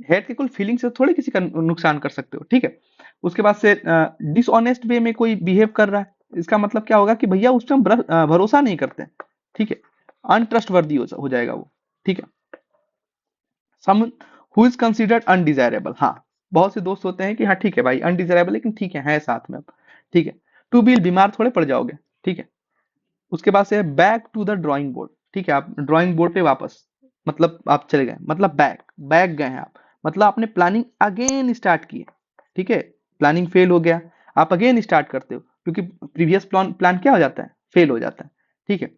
Speaker 1: हेड के कुल फीलिंग से थोड़ी किसी का नुकसान कर सकते हो। ठीक है, उसके बाद से डिसऑनेस्ट वे में कोई बिहेव कर रहा है, इसका मतलब क्या होगा कि भैया उस पर हम भरोसा नहीं करते हैं। ठीक है, अनट्रस्टवर्दी हो जाएगा वो। ठीक है, some who is considered undesirable, हाँ, बहुत से दोस्त होते हैं कि हाँ ठीक है भाई अनडिजायरेबल, लेकिन ठीक है साथ में अब। ठीक है, टू बी, बीमार थोड़े पड़ जाओगे। ठीक है, उसके बाद से है back to the drawing board. ठीक है, आप ड्राइंग बोर्ड पे वापस, मतलब आप चले गए, मतलब बैक बैक गए हैं आप, मतलब आपने प्लानिंग अगेन स्टार्ट की है। ठीक है, प्लानिंग फेल हो गया, आप अगेन स्टार्ट करते हो, क्योंकि प्रीवियस प्लान प्लान क्या हो जाता है, फेल हो जाता है। ठीक है,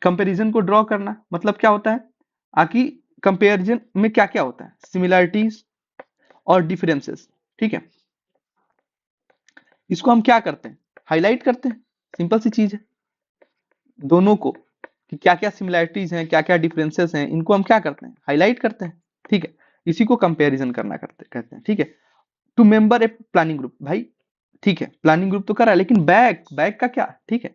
Speaker 1: कंपैरिजन को ड्रॉ करना मतलब क्या होता है, आकि कंपैरिजन में क्या क्या होता है, सिमिलैरिटीज और डिफरेंसेस। ठीक है, इसको हम क्या करते हैं, हाईलाइट करते हैं, सिंपल सी चीज है। दोनों को कि क्या क्या सिमिलैरिटीज हैं, क्या क्या डिफरेंसेस हैं, इनको हम क्या करते हैं, हाईलाइट करते हैं। ठीक है, इसी को कंपैरिजन करना करते कहते हैं। ठीक है, to member a planning group, भाई ठीक है प्लानिंग ग्रुप तो करा, लेकिन बैक बैक का क्या, ठीक है,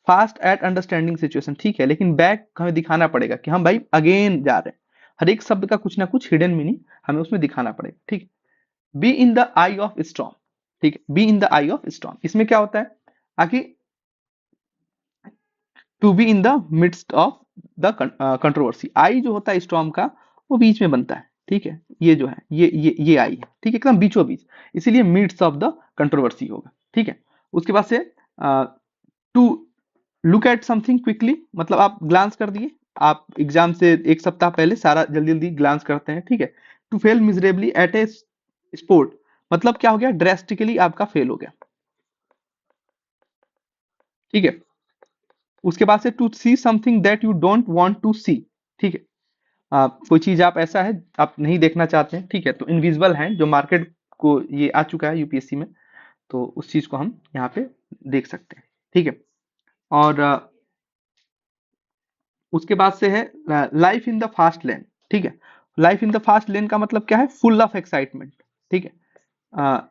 Speaker 1: फास्ट एट अंडरस्टैंडिंग सिचुएशन। ठीक है, लेकिन बैक हमें दिखाना पड़ेगा कि हम भाई अगेन जा रहे हैं, हर एक शब्द का कुछ ना कुछ हिडन मीनिंग हमें उसमें दिखाना पड़ेगा। ठीक है, be in the eye of storm. ठीक है, be in the eye of storm, इसमें क्या होता है, आकि to be in the midst of the controversy, eye जो होता है स्टॉर्म का, वो बीच में बनता है। ठीक है, ये जो है ये आई है। ठीक है, एकदम बीचों बीच, इसीलिए मिडस्ट ऑफ द कंट्रोवर्सी होगा। ठीक है, उसके बाद से to look at something quickly, मतलब आप ग्लांस कर दिए, आप एग्जाम से एक सप्ताह पहले सारा जल्दी जल्दी ग्लांस करते हैं। ठीक है, to fail miserably at a sport, मतलब क्या हो गया, ड्रेस्टिकली आपका फेल हो गया। ठीक है, उसके बाद से to see something that you don't want to see. ठीक है, कोई चीज आप ऐसा है आप नहीं देखना चाहते हैं। ठीक है, तो इनविजिबल हैंड जो मार्केट को ये आ चुका है यूपीएससी में, तो उस चीज को हम यहाँ पे देख सकते हैं। ठीक है, और उसके बाद से है life in the fast lane. ठीक है, life in the fast lane का मतलब क्या है, फुल ऑफ एक्साइटमेंट। ठीक है, अ,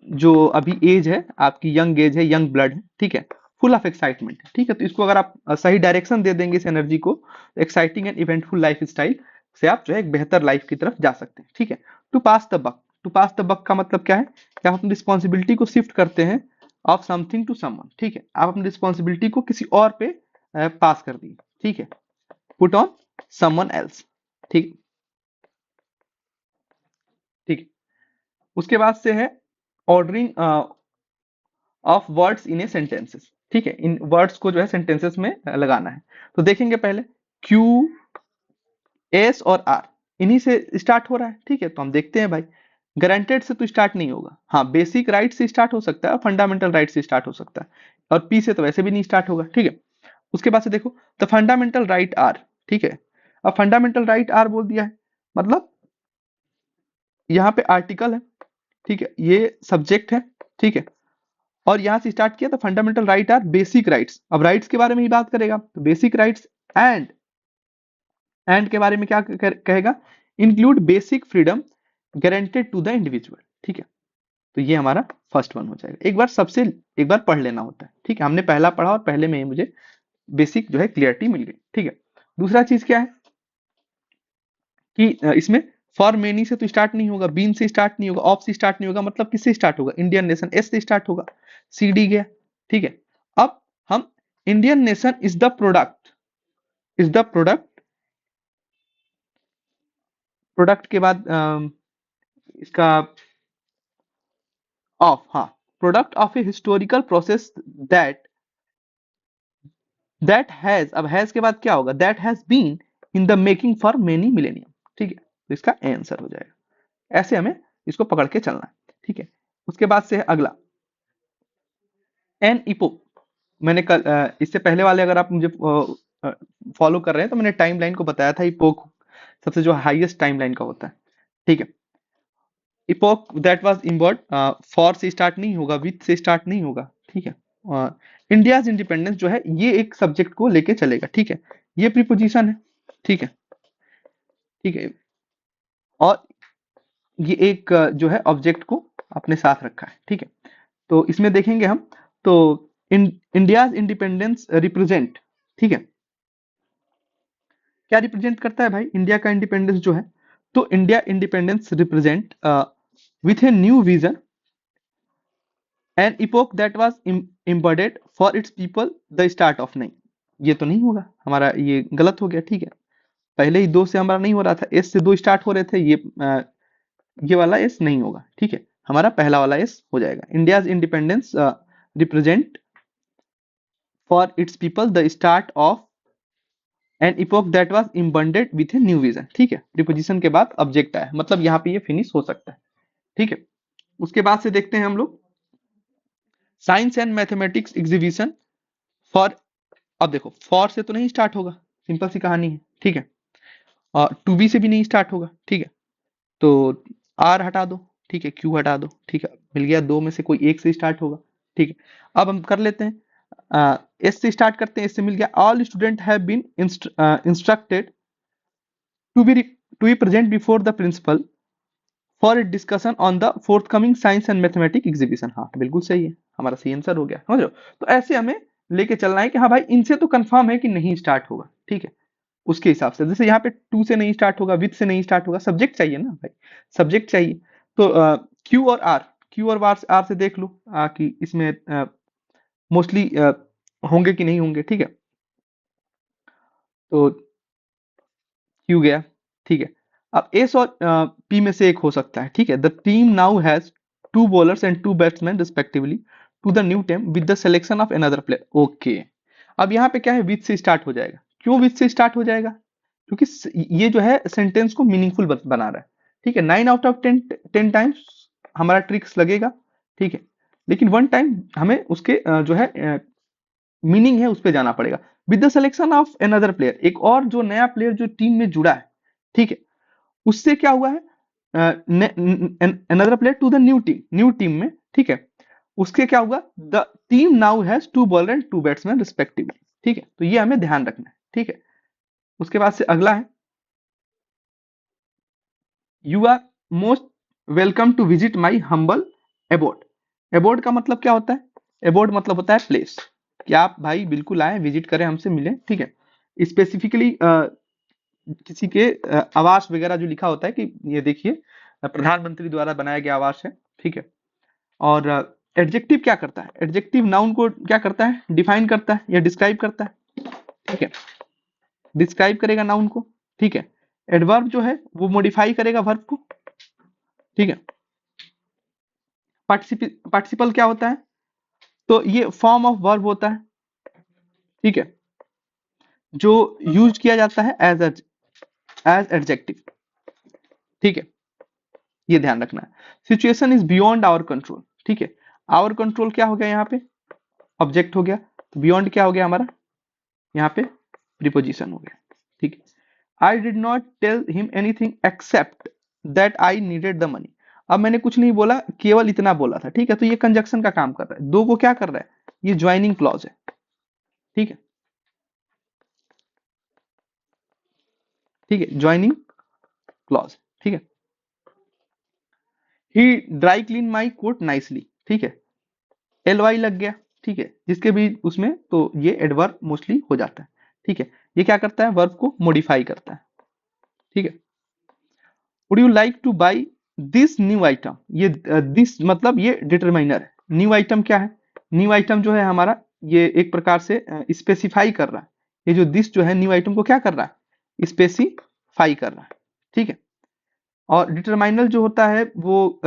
Speaker 1: जो अभी एज है आपकी, यंग एज है, यंग ब्लड है। ठीक है, फुल ऑफ एक्साइटमेंट है। ठीक है, तो इसको अगर आप सही डायरेक्शन दे देंगे इस एनर्जी को, exciting and eventful life style से आप जो है एक बेहतर लाइफ की तरफ जा सकते हैं। ठीक है, to pass the buck, to pass the buck का मतलब क्या है कि आप अपनी रिस्पॉन्सिबिलिटी को शिफ्ट करते हैं ऑफ समथिंग टू समवन। ठीक है, आप अपनी रिस्पॉन्सिबिलिटी को किसी और पे पास कर दिए। ठीक है, पुट ऑन समवन एल्स। ठीक, ठीक, उसके बाद से है ordering of words in A sentences. ठीक है, इन वर्ड्स को जो है सेंटेंसेस में लगाना है। तो देखेंगे पहले क्यू, एस और आर, इन्हीं से स्टार्ट हो रहा है। ठीक है, तो हम देखते हैं भाई, गारंटेड से तो स्टार्ट नहीं होगा, हाँ बेसिक राइट से स्टार्ट हो सकता है और फंडामेंटल राइट से स्टार्ट हो सकता है, और पी से तो वैसे भी नहीं स्टार्ट होगा। ठीक है, उसके बाद से देखो द फंडामेंटल राइट आर। ठीक है, अब फंडामेंटल राइट आर बोल दिया है, मतलब यहाँ पे आर्टिकल है। ठीक है, ये सब्जेक्ट है। ठीक है, और यहां से स्टार्ट किया तो fundamental right or basic rights, अब राइट्स के बारे में ही बात करेगा, तो बेसिक राइट्स एंड के बारे में क्या कहेगा, include basic freedom guaranteed to the individual. ठीक है, तो ये हमारा फर्स्ट वन हो जाएगा। एक बार सबसे एक बार पढ़ लेना होता है। ठीक है, हमने पहला पढ़ा और पहले में ही मुझे बेसिक जो है क्लियरिटी मिल गई। ठीक है, दूसरा चीज क्या है कि इसमें फॉर मेनी से तो स्टार्ट नहीं होगा, बीन से स्टार्ट नहीं होगा, ऑफ से स्टार्ट नहीं होगा, मतलब किससे स्टार्ट होगा, इंडियन नेशन, एस से स्टार्ट होगा, सी डी गया। ठीक है, अब हम Indian nation is the product product के बाद इसका ऑफ, हाँ, product of a historical process that has, अब हैज के बाद क्या होगा, that has been in the making for many millennium. ठीक है, तो इसका आंसर हो जाएगा। ऐसे हमें इसको पकड़ के चलना है। ठीक है, उसके बाद से है अगला एन इपोक। मैंने कल इससे पहले वाले अगर आप मुझे फॉलो कर रहे हैं तो मैंने टाइमलाइन को बताया था, इपोक सबसे जो हाईएस्ट टाइमलाइन का होता है। ठीक है, इपोक दैट वाज इम्बर्ड, फॉर से स्टार्ट नहीं होगा, विथ से स्टार्ट नहीं होगा। ठीक है, इंडियाज इंडिपेंडेंस जो है ये एक सब्जेक्ट को लेके चलेगा। ठीक है, ये प्रीपोजिशन है। ठीक है, ठीक है, और ये एक जो है ऑब्जेक्ट को अपने साथ रखा है। ठीक है, तो इसमें देखेंगे हम, तो इंडियाज इंडिपेंडेंस रिप्रेजेंट, ठीक है, क्या रिप्रेजेंट करता है भाई, इंडिया का इंडिपेंडेंस जो है, तो India independence represent with a new vision an epoch that was embedded for its people the start of. नहीं, ये तो नहीं होगा हमारा, ये गलत हो गया। ठीक है, पहले ही दो से हमारा नहीं हो रहा था, एस से दो स्टार्ट हो रहे थे, ये वाला एस नहीं होगा। ठीक है, हमारा पहला वाला एस हो जाएगा। India's independence represent for its people the start of an epoch that was embedded with a new vision. ठीक है, प्रीपोजिशन के बाद ऑब्जेक्ट आया, मतलब यहाँ पे ये फिनिश हो सकता है। ठीक है, उसके बाद से देखते हैं हम लोग science and mathematics exhibition for. अब देखो, फॉर से तो नहीं स्टार्ट होगा, सिंपल सी कहानी है। ठीक है, और टू बी से भी नहीं स्टार्ट होगा। ठीक है, तो आर हटा दो, ठीक है, क्यू हटा दो। ठीक है, मिल गया, दो में से कोई एक से स्टार्ट होगा। ठीक है, अब हम कर लेते हैं, एस से स्टार्ट करते हैं, एस से मिल गया, all student have been instructed to be present before the principal for a discussion on the forthcoming science and mathematics exhibition. हाँ, बिल्कुल सही है, हमारा सही आंसर हो गया। समझ रहे हो, तो ऐसे हमें लेके चलना है कि हाँ भाई, इनसे तो कंफर्म है कि नहीं स्टार्ट होगा। ठीक है, उसके हिसाब से, जैसे यहाँ पे टू से नहीं स्टार्ट होगा, विथ से नहीं स्टार्ट होगा, सब्जेक्ट चाहिए ना भाई, सब्जेक्ट चाहिए। तो क्यू और आर, क्यू और आर से देख लो कि इसमें मोस्टली होंगे कि नहीं होंगे। ठीक है, तो क्यू गया। ठीक है, अब एस और पी में से एक हो सकता है। ठीक है, the team now has two bowlers and two batsman respectively to the new team with the selection of another player. Okay, अब यहाँ पे क्या है, विथ से स्टार्ट हो जाएगा। क्यों विथ से स्टार्ट हो जाएगा, क्योंकि ये जो है सेंटेंस को मीनिंगफुल बना रहा है। ठीक है, 9 आउट ऑफ 10 10 टाइम्स हमारा ट्रिक्स लगेगा। ठीक है, लेकिन वन टाइम हमें उसके जो है मीनिंग है उस पर जाना पड़ेगा। With the selection of another player, एक और जो नया प्लेयर जो टीम में जुड़ा है। ठीक है, उससे क्या हुआ है, another player to the new team में। ठीक है, उसके क्या हुआ, the team now has two bowler and two batsman respectively. ठीक है, तो ये हमें ध्यान रखना है। ठीक है, उसके बाद से अगला है, you are most welcome to visit my humble abode. Abode का मतलब क्या होता है, एबोर्ड मतलब होता है प्लेस, कि आप भाई बिल्कुल आए, विजिट करें, हमसे मिलें। ठीक है, स्पेसिफिकली किसी के आवास वगैरह जो लिखा होता है कि ये देखिए प्रधानमंत्री द्वारा बनाया गया आवास है। ठीक है, और एडजेक्टिव क्या करता है, एडजेक्टिव नाउन को क्या करता है, डिफाइन करता है या डिस्क्राइब करता है। ठीक है, डिस्क्राइब करेगा नाउन को। ठीक है, एडवर्ब जो है वो मॉडिफाई करेगा वर्ब को। ठीक है, पार्टिसिपल क्या होता है, तो ये फॉर्म ऑफ वर्ब होता है। ठीक है, जो यूज किया जाता है एज एडजेक्टिव। ठीक है, ये ध्यान रखना है। Situation is beyond our control. ठीक है, आवर कंट्रोल क्या हो गया, यहाँ पे ऑब्जेक्ट हो गया, तो बियॉन्ड क्या हो गया हमारा, यहाँ पे प्रीपोजिशन हो गया। ठीक है, I did not tell him anything except that I needed the money. अब मैंने कुछ नहीं बोला, केवल इतना बोला था। ठीक है, तो ये कंजक्शन का काम कर रहा है, दो को क्या कर रहा है, ये ज्वाइनिंग क्लॉज है। ठीक है, ठीक है, ज्वाइनिंग क्लॉज। ठीक है, he dry clean my coat nicely. ठीक है, एल वाई लग गया। ठीक है, जिसके भी उसमें, तो ये एडवर्ब मोस्टली हो जाता है। ठीक है, ये क्या करता है, वर्ब को मॉडिफाई करता है। ठीक है, would you like two by this new item, ये दिस मतलब ये डिटरमाइनर है। न्यू आइटम क्या है, न्यू आइटम जो है हमारा, ये एक प्रकार से स्पेसिफाई कर रहा है। ये जो दिस जो है न्यू आइटम को क्या कर रहा है, स्पेसिफाई कर रहा है। ठीक है, और डिटरमाइनल जो होता है वो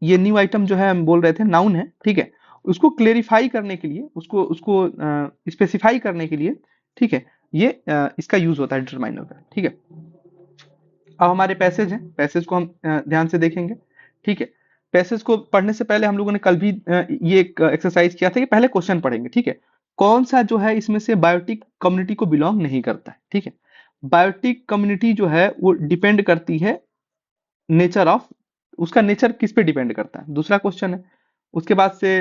Speaker 1: ये न्यू आइटम जो है हम बोल रहे थे नाउन है, ठीक है, उसको क्लेरिफाई करने के लिए, उसको उसको स्पेसिफाई करने के लिए, ठीक है, ये इसका यूज होता है डिटरमाइनल का, ठीक है। अब हमारे पैसेज हैं, पैसेज को हम ध्यान से देखेंगे, ठीक है। पैसेज को पढ़ने से पहले हम लोगों ने कल भी ये एक एक्सरसाइज किया था कि पहले क्वेश्चन पढ़ेंगे, ठीक है। कौन सा जो है इसमें से बायोटिक कम्युनिटी को बिलोंग नहीं करता है, ठीक है। बायोटिक कम्युनिटी जो है वो डिपेंड करती है नेचर ऑफ, उसका नेचर किस पे डिपेंड करता है, दूसरा क्वेश्चन है। उसके बाद से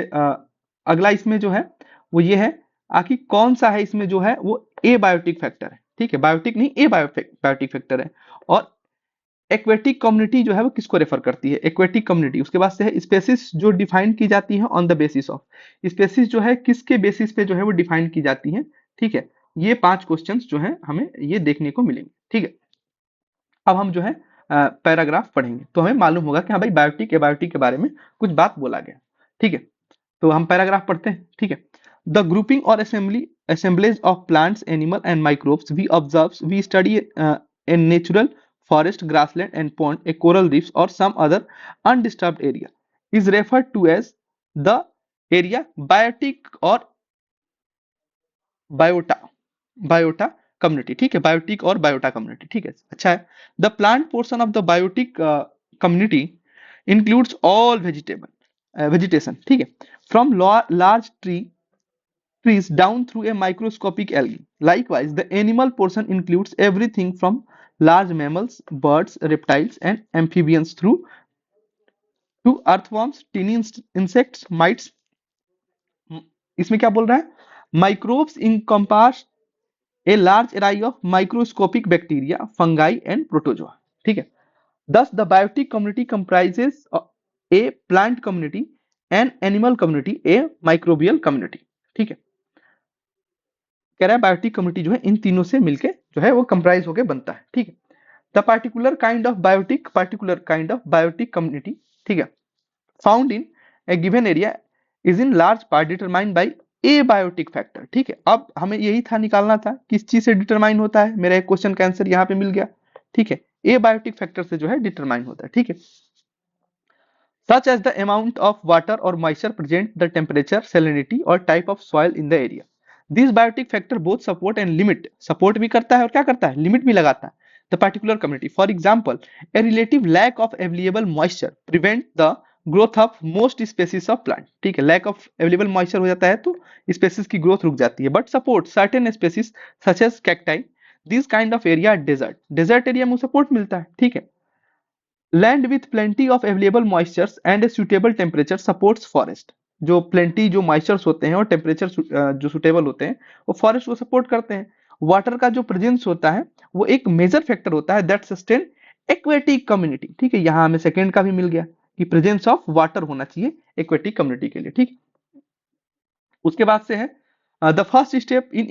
Speaker 1: अगला इसमें जो है वो ये है, आखिर कौन सा है इसमें जो है वो ए बायोटिक फैक्टर है, ठीक है, बायोटिक नहीं ए बायोटिक फैक्टर है। और एक्वेटिक कम्युनिटी जो है वो किसको रेफर करती है, एक्वेटिक कम्युनिटी। उसके बाद से है स्पेसिस जो डिफाइन की जाती है on the basis of, species जो है किसके बेसिस पे जो है वो डिफाइन की जाती है, ठीक है। ये 5 क्वेश्चंस जो है हमें ये देखने को मिलेंगे, ठीक है। अब हम जो है पैराग्राफ पढ़ेंगे तो हमें मालूम होगा कि हाँ भाई बायोटिक एबायोटिक के बारे में कुछ बात बोला गया, ठीक है। तो हम पैराग्राफ पढ़ते हैं, ठीक है। द ग्रुपिंग और assemblage of plants, animal and microbes we observe, we study in natural forest, grassland and pond, a coral reefs or some other undisturbed area is referred to as the area biotic or biota, biota community, ठीक है, बायोटिक और बायोटा कम्युनिटी, ठीक है, अच्छा है। The plant portion of the biotic community includes all vegetation, ठीक है, from large trees down through a microscopic algae. Likewise, the animal portion includes everything from large mammals, birds, reptiles, and amphibians through to earthworms, tiny insects, mites. इसमें क्या बोल रहा है, microbes encompass a large array of microscopic bacteria, fungi, and protozoa. ठीक है, thus the biotic community comprises a plant community, an animal community, a microbial community. ठीक है, कह रहा है बायोटिक कम्युनिटी जो है इन तीनों से मिलके जो है वो कंप्राइज होके बनता है, ठीक है। The particular kind of biotic community, ठीक है, found in a given area is in large part determined by a biotic factor, ठीक है। अब हमें यही था निकालना था किस चीज से डिटरमाइन होता है, मेरा एक क्वेश्चन का आंसर यहाँ पे मिल गया, ठीक है, ए बायोटिक फैक्टर से जो है डिटरमाइन होता है, ठीक है। such as the amount of water or moisture present, the temperature, salinity or type of soil in the area. These biotic factor both support and limit, support भी करता है और क्या करता है, limit भी लगाता है the particular community. For example, a relative lack of available moisture prevent the growth of most species of plant, ठीक है, lack of available moisture हो जाता है तो species की growth रुक जाती है, but support certain species such as cacti. This kind of area desert area में support मिलता है, ठीक है। Land with plenty of available moistures and a suitable temperature supports forest, जो प्लेंटी जो मॉइस्चर्स होते हैं और टेम्परेचर जो सुटेबल होते हैं वो फॉरेस्ट को सपोर्ट करते हैं। वाटर का जो प्रेजेंस होता है वो एक मेजर फैक्टर होता है दैट सस्टेन एक्वेटिक कम्युनिटी, ठीक है, यहाँ हमें सेकेंड का भी मिल गया कि प्रेजेंस ऑफ वाटर होना चाहिए एक्वेटिक कम्युनिटी के लिए, ठीक। उसके बाद से है the first step in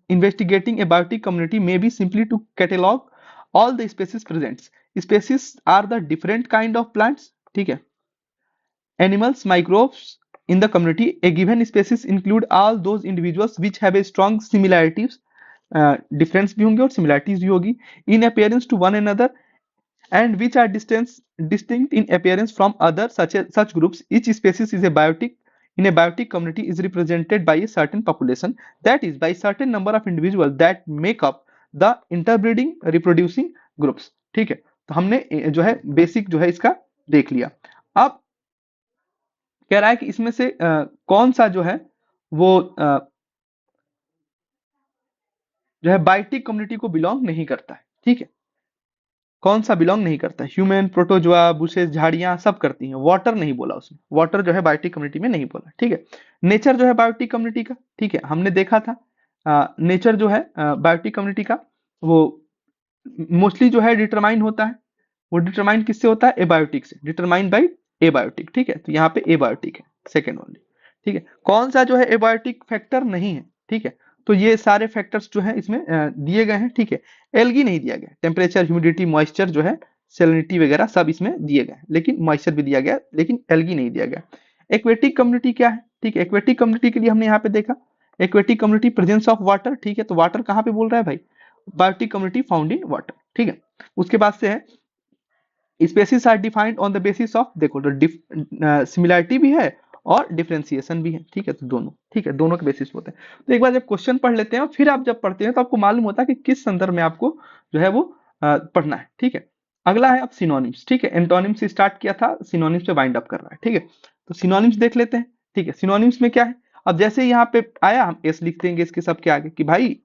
Speaker 1: investigating a biotic community may be simply to catalog all the species presents. Species are the different kind of plants, ठीक है, animals, microbes in the community. A given species include all those individuals which have a strong similarities, difference भी होंगे और similarities भी होगी in appearance to one another and which are distinct in appearance from other such groups. Each species is a biotic in a biotic community is represented by a certain population, that is by certain number of individuals that make up the interbreeding reproducing groups, ठीक है। तो हमने जो है बेसिक जो है इसका देख लिया। अब कह रहा है कि इसमें से कौन सा जो है वो जो है बायोटिक कम्युनिटी को बिलोंग नहीं करता है, ठीक है, कौन सा बिलोंग नहीं करता है, ह्यूमन, प्रोटोजोआ, बुशेस, झाड़ियां सब करती हैं, वाटर नहीं बोला उसमें, वाटर जो है बायोटिक कम्युनिटी में नहीं बोला, ठीक है। नेचर जो है बायोटिक कम्युनिटी का, ठीक है, हमने देखा था नेचर जो है बायोटिक कम्युनिटी का वो मोस्टली जो है डिटरमाइन होता है, वो डिटरमाइन किससे होता है, एबायोटिक से, डिटरमाइन बाय एबायोटिक, ठीक है। तो यहाँ पे एबायोटिक है सेकेंड ओनली, ठीक है। कौन सा जो है एबायोटिक फैक्टर नहीं है, ठीक है, तो ये सारे फैक्टर्स जो है इसमें दिए गए हैं, ठीक है। एल्गी नहीं दिया गया, टेम्परेचर, ह्यूमिडिटी, मॉइस्चर जो है, सैलिनिटी वगैरह सब इसमें दिए गए, लेकिन मॉइस्चर भी दिया गया, लेकिन एल्गी नहीं दिया गया। एक्वेटिक कम्युनिटी क्या है, ठीक है, एक्वेटिक कम्युनिटी के लिए हमने यहाँ पे देखा aquatic community presence of water, ठीक है, तो वाटर कहाँ पे बोल रहा है भाई, biotic community found in water, ठीक है। उसके बाद से है species are defined on the basis of, देखो तो सिमिलैरिटी भी है और डिफरेंशिएशन भी है, ठीक है, तो दोनों, ठीक है, दोनों के बेसिस होते हैं। तो एक बार जब क्वेश्चन पढ़ लेते हैं फिर आप जब पढ़ते हैं तो आपको मालूम होता है कि किस संदर्भ में आपको जो है वो पढ़ना है, ठीक है। अगला है अब सिनोनिम्स, ठीक है, एंटोनिम्स से स्टार्ट किया था, सिनोनिम्स पे वाइंड अप कर रहा है, ठीक है। तो सिनोनिम्स देख लेते हैं, ठीक है। सिनोनिम्स में क्या है, अब जैसे यहाँ पे आया हम एस लिख देंगे इसके सबके आगे कि भाई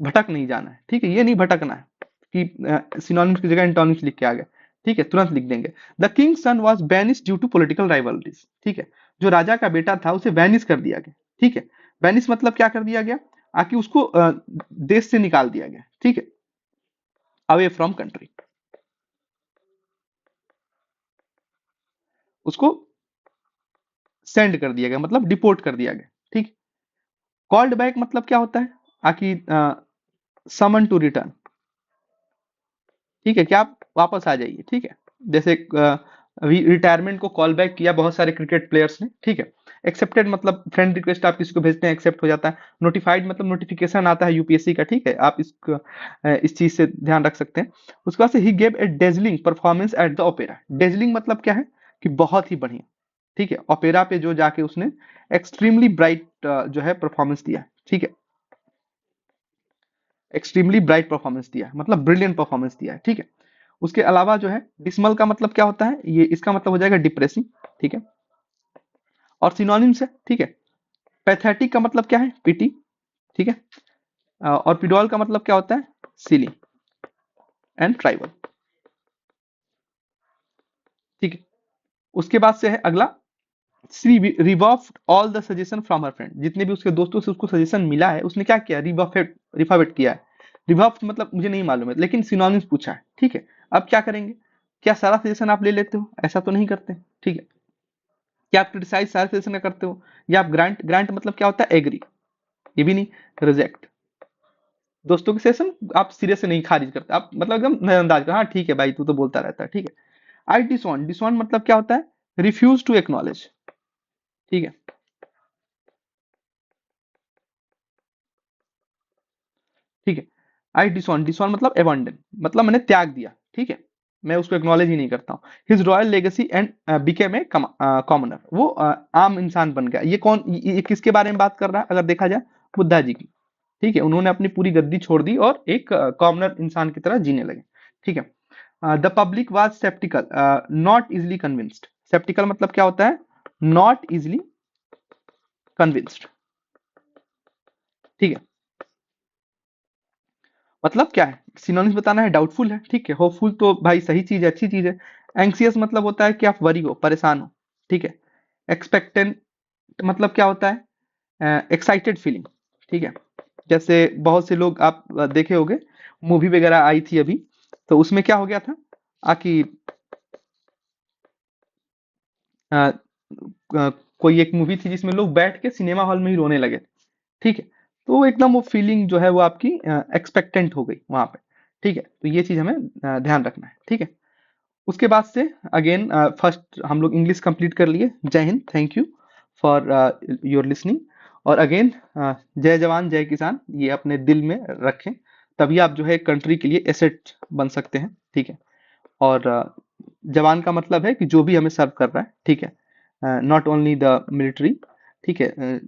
Speaker 1: भटक नहीं जाना है, ठीक है, ये नहीं भटकना है कि सिनोनिम्स की जगह एंटोनिम्स लिख के आ गए, ठीक है, तुरंत लिख देंगे। The king son was banish due to political rivalries, ठीक है, जो राजा का बेटा था उसे बैनिश कर दिया गया, ठीक है। बैनिश मतलब क्या कर दिया गया, आकि उसको देश से निकाल दिया गया, ठीक है, अवे फ्रॉम कंट्री, उसको सेंड कर दिया गया मतलब डिपोर्ट कर दिया गया, ठीक। कॉल्ड बैक मतलब क्या होता है, आकि समन टू रिटर्न, ठीक है, क्या आप वापस आ जाइए, ठीक है। जैसे अभी रिटायरमेंट को कॉल बैक किया बहुत सारे क्रिकेट प्लेयर्स ने, ठीक है। एक्सेप्टेड मतलब फ्रेंड रिक्वेस्ट आप किसी को भेजते हैं एक्सेप्ट हो जाता है। नोटिफाइड मतलब नोटिफिकेशन आता है यूपीएससी का, ठीक है, आप इस चीज से ध्यान रख सकते हैं। उसके बाद से he gave a dazzling performance at the opera. Dazzling मतलब क्या है कि बहुत ही बढ़िया, ठीक है, ओपेरा पे जो जाके उसने एक्सट्रीमली ब्राइट जो है परफॉर्मेंस दिया, ठीक है, एक्सट्रीमली ब्राइट परफॉर्मेंस दिया मतलब ब्रिलियंट परफॉर्मेंस दिया है, ठीक है। उसके अलावा जो है डिसमल का मतलब क्या होता है, ये इसका मतलब हो जाएगा डिप्रेसिंग, ठीक है, और सिनोनिम्स है, ठीक है। पैथेटिक का मतलब क्या है, पिटी, ठीक है, और पिडोल का मतलब क्या होता है, सिली एंड ट्राइबल, ठीक है। उसके बाद से है अगला, she rebuffed all the suggestion from her friend, जितने भी उसके दोस्तों से उसको सजेशन मिला है उसने क्या किया, रिफावेट किया है। रिवॉफ्ड मतलब मुझे नहीं मालूम है लेकिन सिनोनिम्स पूछा है, ठीक है। अब क्या करेंगे, क्या सारा सजेशन आप ले लेते हो, ऐसा तो नहीं करते, ठीक है। क्या आप क्रिटिसाइज सारे सजेशन का करते हो, या आप ग्रांट, ग्रांट मतलब क्या होता है, एग्री, ये भी नहीं, रिजेक्ट। दोस्तों के सेशन आप सिरे से नहीं खारिज करते, आप मतलब एकदम नजरअंदाज कर, हाँ ठीक है भाई तू तो बोलता रहता है, ठीक है। आई डिसऑन, डिसऑन मतलब क्या होता है, रिफ्यूज टू एक्नॉलेज, ठीक है, ठीक है। आई डिसऑन, डिसऑन मतलब एबंडन मतलब मैंने त्याग दिया, ठीक है, मैं उसको एक्नॉलेज ही नहीं करता हूँ। His royal legacy and became a commoner, वो आम इंसान बन गया। ये कौन, ये किसके बारे में बात कर रहा है अगर देखा जाए, बुद्धा जी की, ठीक है। उन्होंने अपनी पूरी गद्दी छोड़ दी और एक कॉमनर इंसान की तरह जीने लगे, ठीक है। The public was sceptical not easily convinced, sceptical मतलब क्या होता है, नॉट इजिली कन्विंस्ड, ठीक है। मतलब क्या है, सिनोनिम्स बताना है, डाउटफुल है, ठीक है। होपफुल तो भाई सही चीज है, अच्छी चीज है। एंक्सियस मतलब होता है कि आप वरी हो, परेशान हो, ठीक है। एक्सपेक्टेंट मतलब क्या होता है, एक्साइटेड फीलिंग, ठीक है। जैसे बहुत से लोग आप देखे होंगे, मूवी वगैरह आई थी अभी, तो उसमें क्या हो गया था, आकि अ, कोई एक मूवी थी जिसमें लोग बैठ के सिनेमा हॉल में ही रोने लगे, ठीक है। तो एकदम वो फीलिंग जो है वो आपकी एक्सपेक्टेंट हो गई वहां पे, ठीक है। तो ये चीज हमें ध्यान रखना है, ठीक है। उसके बाद से अगेन फर्स्ट हम लोग इंग्लिश कंप्लीट कर लिए। जय Hind, thank you for your listening. और अगेन जय जवान जय किसान ये अपने दिल में रखें, तभी आप जो है कंट्री के लिए एसेट बन सकते हैं, ठीक है। और जवान का मतलब है कि जो भी हमें सर्व कर रहा है, ठीक है, नॉट ओनली द मिलिट्री, ठीक है।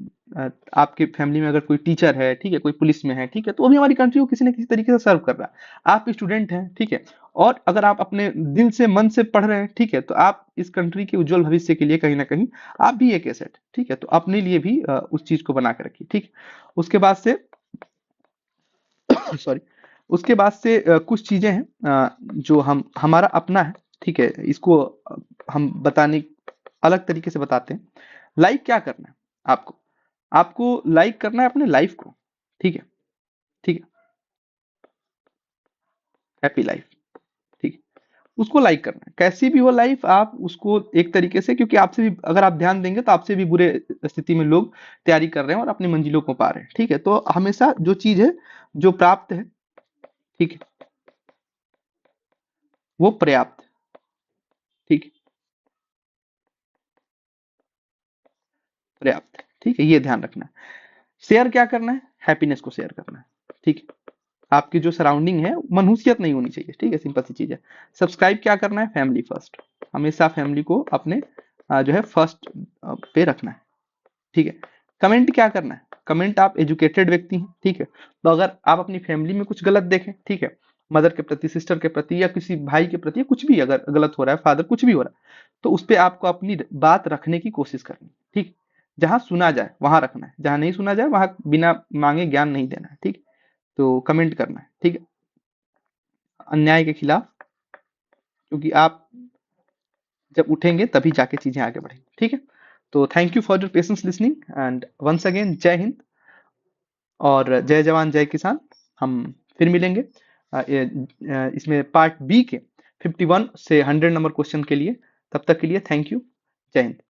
Speaker 1: आपके फैमिली में अगर कोई टीचर है, ठीक है, कोई पुलिस में है, ठीक है, तो वो भी हमारी कंट्री को किसी न किसी तरीके से सर्व कर रहा है। आप स्टूडेंट हैं, ठीक है, और अगर आप अपने दिल से मन से पढ़ रहे हैं, ठीक है, तो आप इस कंट्री के उज्जवल भविष्य के लिए कहीं ना कहीं आप भी एक एसेट, ठीक है। तो अपने लिए भी उस चीज को बना के रखिए, ठीक। उसके बाद से सॉरी, उसके बाद से कुछ चीजें हैं जो हम हमारा अपना है, ठीक है, इसको हम बताने अलग तरीके से बताते हैं। लाइक क्या करना है आपको, आपको लाइक करना है अपने लाइफ को, ठीक है, ठीक है, हैप्पी लाइफ, ठीक है। उसको लाइक करना है, कैसी भी हो लाइफ आप उसको एक तरीके से, क्योंकि आपसे भी अगर आप ध्यान देंगे तो आपसे भी बुरे स्थिति में लोग तैयारी कर रहे हैं और अपनी मंजिलों को पा रहे हैं, ठीक है। तो हमेशा जो चीज है जो प्राप्त है, ठीक है, वो पर्याप्त है, ठीक है, पर्याप्त है, ठीक है, ये ध्यान रखना है। शेयर क्या करना है, हैप्पीनेस को शेयर करना है, ठीक है। आपकी जो सराउंडिंग है मनहूसियत नहीं होनी चाहिए, ठीक है, सिंपल सी चीज है। सब्सक्राइब क्या करना है, फैमिली फर्स्ट, हमेशा फैमिली को अपने जो है फर्स्ट पे रखना है, ठीक है। कमेंट क्या करना है, कमेंट आप एजुकेटेड व्यक्ति हैं, ठीक है, तो अगर आप अपनी फैमिली में कुछ गलत देखें, ठीक है, मदर के प्रति, सिस्टर के प्रति, या किसी भाई के प्रति, या कुछ भी अगर गलत हो रहा है, फादर कुछ भी हो रहा है, तो उस पर आपको अपनी बात रखने की कोशिश करनी, ठीक। जहां सुना जाए वहां रखना है, जहां नहीं सुना जाए वहां बिना मांगे ज्ञान नहीं देना है, ठीक। तो कमेंट करना है, ठीक है, अन्याय के खिलाफ, क्योंकि आप जब उठेंगे तभी जाके चीजें आगे बढ़ेंगी, ठीक है। तो thank you for your patience listening and once again Jai Hind और जय जवान जय किसान। हम फिर मिलेंगे इसमें पार्ट बी के 51 से 100 नंबर क्वेश्चन के लिए। तब तक के लिए थैंक यू, जय हिंद।